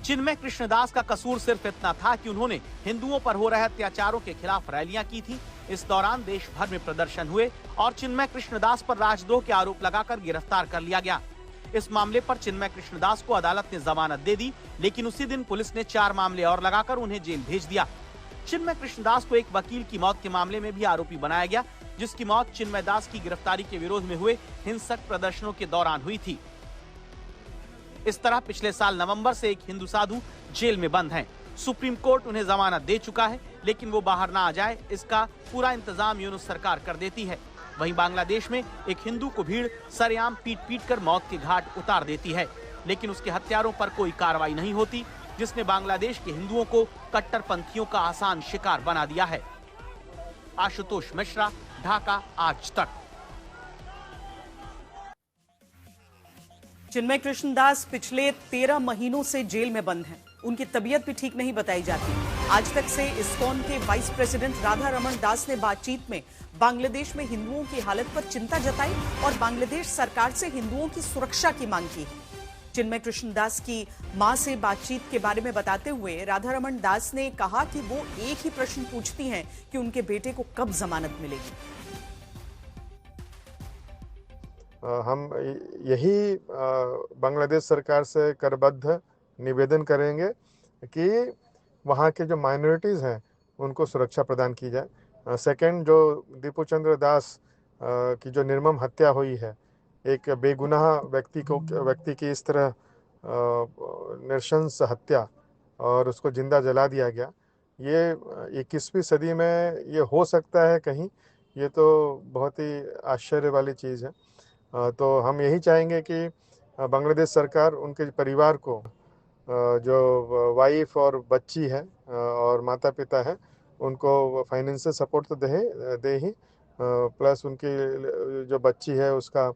चिन्मय कृष्णदास का कसूर सिर्फ इतना था कि उन्होंने हिंदुओं पर हो रहे अत्याचारों के खिलाफ रैलियां की थी। इस दौरान देश भर में प्रदर्शन हुए और चिन्मय कृष्णदास पर राजद्रोह के आरोप लगाकर गिरफ्तार कर लिया गया। इस मामले पर चिन्मय कृष्णदास को अदालत ने जमानत दे दी, लेकिन उसी दिन पुलिस ने 4 मामले और लगाकर उन्हें जेल भेज दिया। चिन्मय कृष्णदास को एक वकील की मौत के मामले में भी आरोपी बनाया गया, जिसकी मौत चिन्मय दास की गिरफ्तारी के विरोध में हुए हिंसक प्रदर्शनों के दौरान हुई थी। इस तरह पिछले साल नवंबर से एक हिंदू साधु जेल में बंद हैं। सुप्रीम कोर्ट उन्हें जमानत दे चुका है, लेकिन वो बाहर ना आ जाए, इसका पूरा इंतजाम यूनुस सरकार कर देती है। वहीं बांग्लादेश में एक हिंदू को भीड़ सरेआम पीट कर मौत के घाट उतार देती है, लेकिन उसके हत्यारों पर कोई कार्रवाई नहीं होती, जिसने बांग्लादेश के हिंदुओं को कट्टरपंथियों का आसान शिकार बना दिया है। आशुतोष मिश्रा, ढाका, आज तक। चिन्मय कृष्णदास पिछले 13 महीनों से जेल में बंद हैं। उनकी तबीयत भी ठीक नहीं बताई जाती। आज तक से इस्कॉन के वाइस प्रेसिडेंट राधा रमन दास ने बातचीत में बांग्लादेश में हिंदुओं की हालत पर चिंता जताई और बांग्लादेश सरकार से हिंदुओं की सुरक्षा की मांग की। चिन्मय कृष्णदास की मां से बातचीत के बारे में बताते हुए राधा रमन दास ने कहा कि वो एक ही प्रश्न पूछती हैं कि उनके बेटे को कब जमानत मिलेगी। हम यही बांग्लादेश सरकार से करबद्ध निवेदन करेंगे कि वहाँ के जो माइनॉरिटीज़ हैं उनको सुरक्षा प्रदान की जाए। सेकंड, जो दीपू चंद्र दास की जो निर्मम हत्या हुई है, एक बेगुनाह व्यक्ति की इस तरह नृशंस हत्या और उसको जिंदा जला दिया गया, ये 21वीं सदी में ये हो सकता है कहीं, ये तो बहुत ही आश्चर्य वाली चीज़ है। तो हम यही चाहेंगे कि बांग्लादेश सरकार उनके परिवार को, जो वाइफ और बच्ची है और माता पिता है, उनको फाइनेंशियल सपोर्ट तो दे ही, प्लस उनकी जो बच्ची है उसका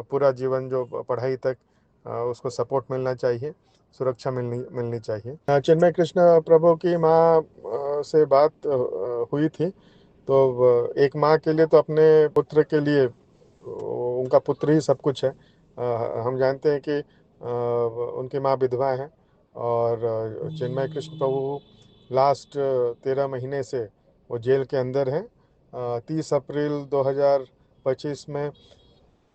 पूरा जीवन जो पढ़ाई तक उसको सपोर्ट मिलना चाहिए, सुरक्षा मिलनी चाहिए। चिन्मय कृष्ण प्रभु की माँ से बात हुई थी, तो एक माँ के लिए तो अपने पुत्र के लिए उनका पुत्र ही सब कुछ है। हम जानते हैं कि उनकी माँ विधवा है और चिन्मय कृष्ण प्रभु लास्ट 13 महीने से वो जेल के अंदर हैं। 30 अप्रैल 2025 में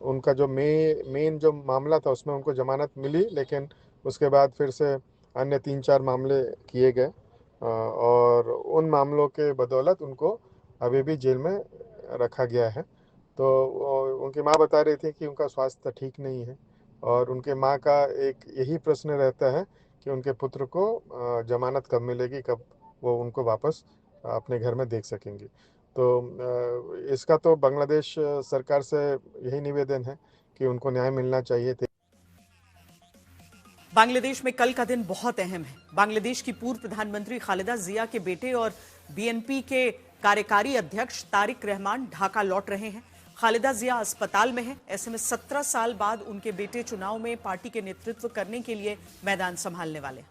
उनका जो मेन जो मामला था उसमें उनको जमानत मिली, लेकिन उसके बाद फिर से अन्य 3-4 मामले किए गए और उन मामलों के बदौलत उनको अभी भी जेल में रखा गया है। तो उनकी माँ बता रही थी कि उनका स्वास्थ्य ठीक नहीं है और उनके माँ का एक यही प्रश्न रहता है कि उनके पुत्र को जमानत कब मिलेगी, कब वो उनको वापस अपने घर में देख सकेंगे। तो इसका तो बांग्लादेश सरकार से यही निवेदन है कि उनको न्याय मिलना चाहिए। बांग्लादेश में कल का दिन बहुत अहम है। बांग्लादेश की पूर्व प्रधानमंत्री खालिदा जिया के बेटे और बीएनपी के कार्यकारी अध्यक्ष तारिक रहमान ढाका लौट रहे हैं। खालिदा जिया अस्पताल में है। ऐसे में 17 साल बाद उनके बेटे चुनाव में पार्टी के नेतृत्व करने के लिए मैदान संभालने वाले।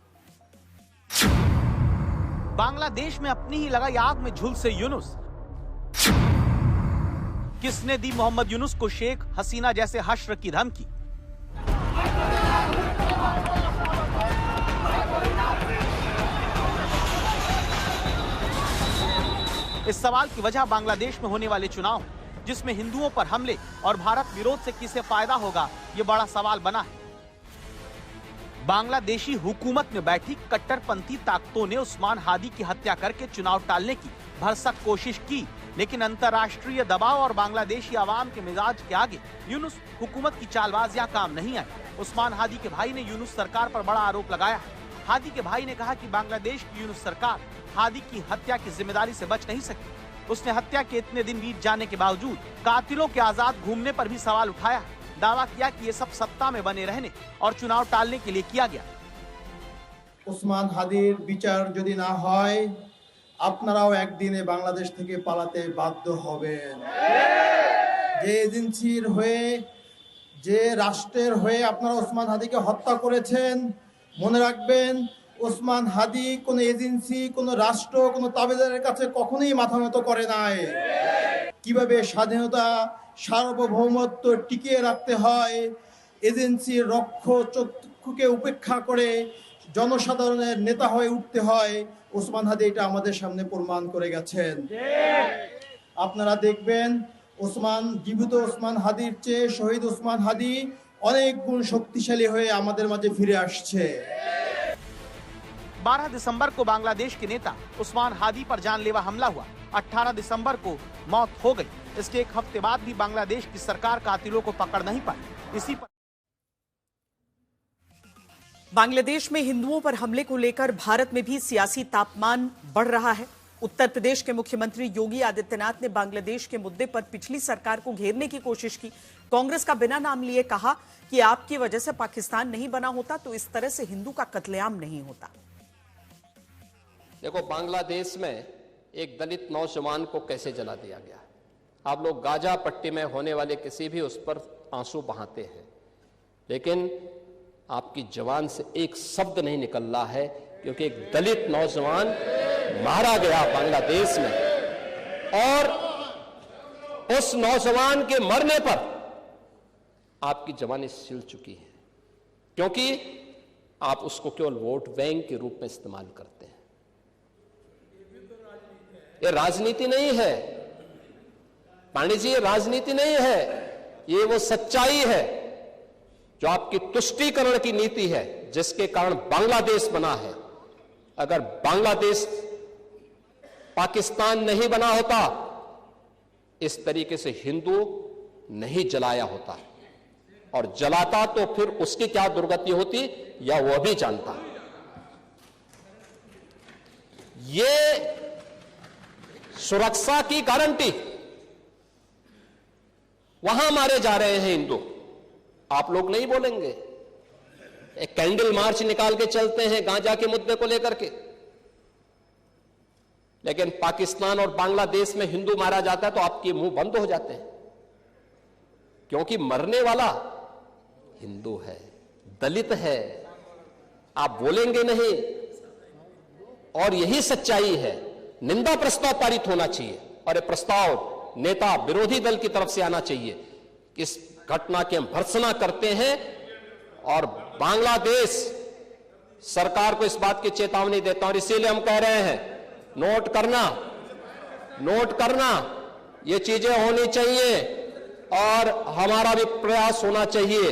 बांग्लादेश में अपनी ही लगाई आग में झुलसे यूनुस। किसने दी मोहम्मद यूनुस को शेख हसीना जैसे हश्र की धमकी? इस सवाल की वजह बांग्लादेश में होने वाले चुनाव, जिसमें हिंदुओं पर हमले और भारत विरोध से किसे फायदा होगा, ये बड़ा सवाल बना है। बांग्लादेशी हुकूमत में बैठी कट्टरपंथी ताकतों ने उस्मान हादी की हत्या करके चुनाव टालने की भरसक कोशिश की, लेकिन अंतर्राष्ट्रीय दबाव और बांग्लादेशी आवाम के मिजाज के आगे यूनुस हुकूमत की चालबाजियां काम नहीं आई। उस्मान हादी के भाई ने यूनुस सरकार पर बड़ा आरोप लगाया। हादी के भाई ने कहा कि बांग्लादेश की यूनुस सरकार हादी की हत्या की जिम्मेदारी से बच नहीं सकी। उसने हत्या के इतने दिन बीत जाने के बावजूद कातिलों के आजाद घूमने पर भी सवाल उठाया। दावा किया कि ये सब सत्ता में बने रहने और चुनाव टालने के लिए किया गया। उस्मान हादीर বিচার যদি না হয় আপনারাও একদিনে বাংলাদেশ থেকে পালাতে বাধ্য হবেন। যে এজেন্সির হয়ে যে রাষ্ট্রের হয়ে আপনারা ওসমান হাদিকে হত্যা করেছেন, মনে রাখবেন ওসমান হাদি কোনো এজেন্সি, কোনো রাষ্ট্র, কোনো তাবেদারের কাছে কখনোই মাথা নত করে নাই। কিভাবে স্বাধীনতা সার্বভৌমত্ব টিকিয়ে রাখতে হয়, এজেন্সির রক্ষচক্ষুকে উপেক্ষা করে জনসাধারণের নেতা হয়ে উঠতে হয়, ওসমান হাদি এটা আমাদের সামনে প্রমাণ করে গেছেন। আপনারা দেখবেন জীবিত ওসমান হাদির চেয়ে শহীদ ওসমান হাদি অনেক গুণ শক্তিশালী হয়ে আমাদের মাঝে ফিরে আসছে। 12 दिसंबर को बांग्लादेश के नेता उस्मान हादी पर जानलेवा हमला हुआ। 18 दिसंबर को मौत हो गई। इसके एक हफ्ते बाद भी बांग्लादेश की सरकार कातिलों को पकड़ नहीं पाई। इसी पर बांग्लादेश में हिंदुओं पर हमले को लेकर भारत में भी सियासी तापमान बढ़ रहा है। उत्तर प्रदेश के मुख्यमंत्री योगी आदित्यनाथ ने बांग्लादेश के मुद्दे पर पिछली सरकार को घेरने की कोशिश की। कांग्रेस का बिना नाम लिए कहा कि आपकी वजह से पाकिस्तान नहीं बना होता तो इस तरह से हिंदू का कत्लेआम नहीं होता। देखो, बांग्लादेश में एक दलित नौजवान को कैसे जला दिया गया। आप लोग गाजा पट्टी में होने वाले किसी भी उस पर आंसू बहाते हैं, लेकिन आपकी जबान से एक शब्द नहीं निकल रहा है, क्योंकि एक दलित नौजवान मारा गया बांग्लादेश में, और उस नौजवान के मरने पर आपकी जबानें सिल चुकी हैं, क्योंकि आप उसको केवल वोट बैंक के रूप में इस्तेमाल करते हैं। ये राजनीति नहीं है पांडे जी, ये राजनीति नहीं है, ये वो सच्चाई है जो आपकी तुष्टीकरण की नीति है, जिसके कारण बांग्लादेश बना है। अगर बांग्लादेश पाकिस्तान नहीं बना होता, इस तरीके से हिंदू नहीं जलाया होता, और जलाता तो फिर उसकी क्या दुर्गति होती या वह भी जानता। ये सुरक्षा की गारंटी, वहां मारे जा रहे हैं हिंदू, आप लोग नहीं बोलेंगे। एक कैंडल मार्च निकाल के चलते हैं गांजा के मुद्दे को लेकर के, लेकिन पाकिस्तान और बांग्लादेश में हिंदू मारा जाता है तो आपके मुंह बंद हो जाते हैं, क्योंकि मरने वाला हिंदू है, दलित है, आप बोलेंगे नहीं। और यही सच्चाई है। निंदा प्रस्ताव पारित होना चाहिए, और यह प्रस्ताव नेता विरोधी दल की तरफ से आना चाहिए। इस घटना की हम भर्त्सना करते हैं और बांग्लादेश सरकार को इस बात की चेतावनी देता हूं, और इसीलिए हम कह रहे हैं, नोट करना, ये चीजें होनी चाहिए, और हमारा भी प्रयास होना चाहिए।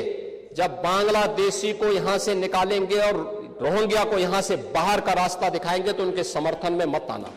जब बांग्लादेशी को यहां से निकालेंगे और रोहिंग्या को यहां से बाहर का रास्ता दिखाएंगे तो उनके समर्थन में मत आना।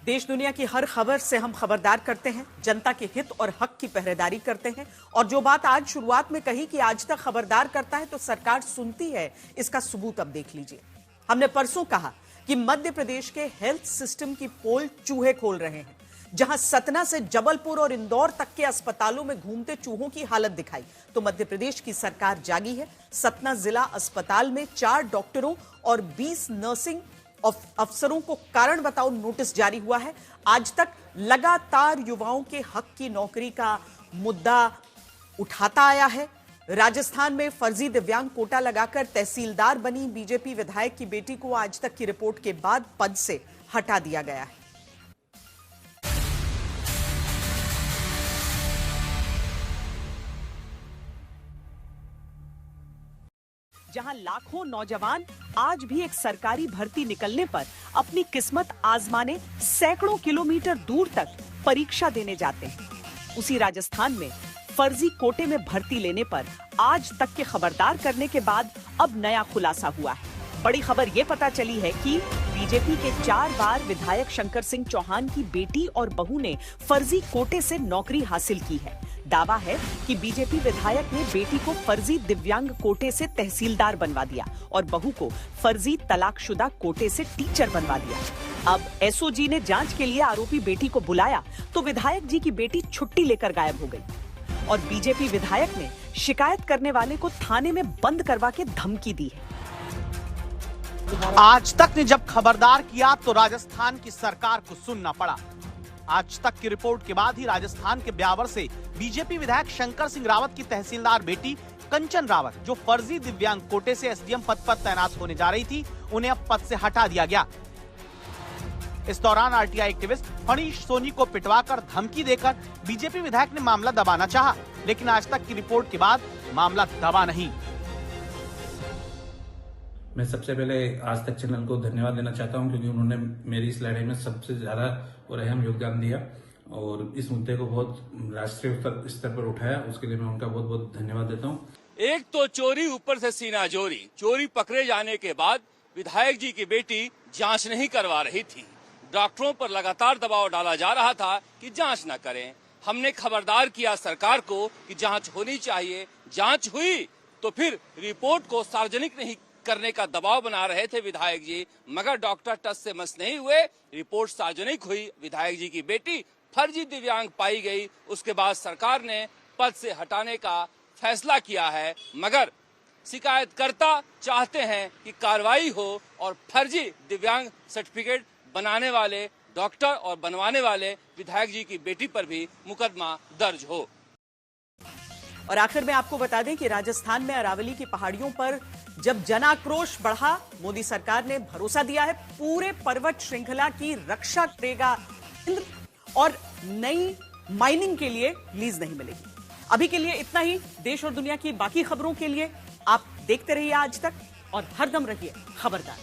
देश दुनिया की हर खबर से हम खबरदार करते हैं, जनता के हित और हक की पहरेदारी करते हैं, और जो बात आज शुरुआत में कही कि आज तक खबरदार करता है तो सरकार सुनती है, इसका सबूत अब देख लीजिए। हमने परसों कहा कि मध्य प्रदेश के हेल्थ सिस्टम की पोल चूहे खोल रहे हैं, जहां सतना से जबलपुर और इंदौर तक के अस्पतालों में घूमते चूहों की हालत दिखाई तो मध्य प्रदेश की सरकार जागी है। सतना जिला अस्पताल में 4 डॉक्टरों और 20 नर्सिंग अफसरों को कारण बताओ नोटिस जारी हुआ है। आज तक लगातार युवाओं के हक की नौकरी का मुद्दा उठाता आया है। राजस्थान में फर्जी दिव्यांग कोटा लगाकर तहसीलदार बनी बीजेपी विधायक की बेटी को आज तक की रिपोर्ट के बाद पद से हटा दिया गया है। जहां लाखों नौजवान आज भी एक सरकारी भर्ती निकलने पर अपनी किस्मत आजमाने सैकड़ों किलोमीटर दूर तक परीक्षा देने जाते हैं, उसी राजस्थान में फर्जी कोटे में भर्ती लेने पर आज तक के खबरदार करने के बाद अब नया खुलासा हुआ है। बड़ी खबर ये पता चली है कि बीजेपी के 4 बार विधायक शंकर सिंह चौहान की बेटी और बहू ने फर्जी कोटे से नौकरी हासिल की है। दावा है कि बीजेपी विधायक ने बेटी को फर्जी दिव्यांग कोटे से तहसीलदार बनवा दिया और बहू को फर्जी तलाकशुदा कोटे से टीचर बनवा दिया। अब एसओजी ने जांच के लिए आरोपी बेटी को बुलाया तो विधायक जी की बेटी छुट्टी लेकर गायब हो गई और बीजेपी विधायक ने शिकायत करने वाले को थाने में बंद करवा के धमकी दी है। आज तक ने जब खबरदार किया तो राजस्थान की सरकार को सुनना पड़ा। आज तक की रिपोर्ट के बाद ही राजस्थान के ब्यावर से बीजेपी विधायक शंकर सिंह रावत की तहसीलदार बेटी कंचन रावत, जो फर्जी दिव्यांग कोटे से एसडीएम पद पर तैनात होने जा रही थी, उन्हें अब पद से हटा दिया गया। इस दौरान आरटीआई एक्टिविस्ट फणीश सोनी को पिटवाकर धमकी देकर बीजेपी विधायक ने मामला दबाना चाहा, लेकिन आज तक की रिपोर्ट के बाद मामला दबा नहीं। मैं सबसे पहले आज तक चैनल को धन्यवाद देना चाहता हूं, क्योंकि उन्होंने मेरी इस लड़ाई में सबसे ज्यादा और अहम योगदान दिया और इस मुद्दे को बहुत राष्ट्रीय स्तर पर उठाया। उसके लिए मैं उनका बहुत बहुत धन्यवाद देता हूं। एक तो चोरी ऊपर से सीना जोरी, चोरी पकड़े जाने के बाद विधायक जी की बेटी जांच नहीं करवा रही थी। डॉक्टरों पर लगातार दबाव डाला जा रहा था कि जांच न करें। हमने खबरदार किया सरकार को कि जांच होनी चाहिए। जांच हुई तो फिर रिपोर्ट को सार्वजनिक नहीं करने का दबाव बना रहे थे विधायक जी, मगर डॉक्टर टस से मस नहीं हुए। रिपोर्ट सार्वजनिक हुई, विधायक जी की बेटी फर्जी दिव्यांग पाई गई। उसके बाद सरकार ने पद से हटाने का फैसला किया है, मगर शिकायतकर्ता चाहते हैं कि कार्रवाई हो और फर्जी दिव्यांग सर्टिफिकेट बनाने वाले डॉक्टर और बनवाने वाले विधायक जी की बेटी पर भी मुकदमा दर्ज हो। और आखिर में आपको बता दें कि राजस्थान में अरावली की पहाड़ियों पर जब जन आक्रोश बढ़ा, मोदी सरकार ने भरोसा दिया है पूरे पर्वत श्रृंखला की रक्षा करेगा और नई माइनिंग के लिए लीज नहीं मिलेगी। अभी के लिए इतना ही। देश और दुनिया की बाकी खबरों के लिए आप देखते रहिए आज तक और हरदम रहिए खबरदार।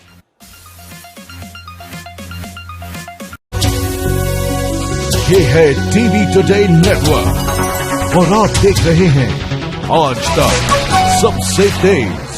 ये है टीवी टुडे नेटवर्क और आप देख रहे हैं आज तक सबसे तेज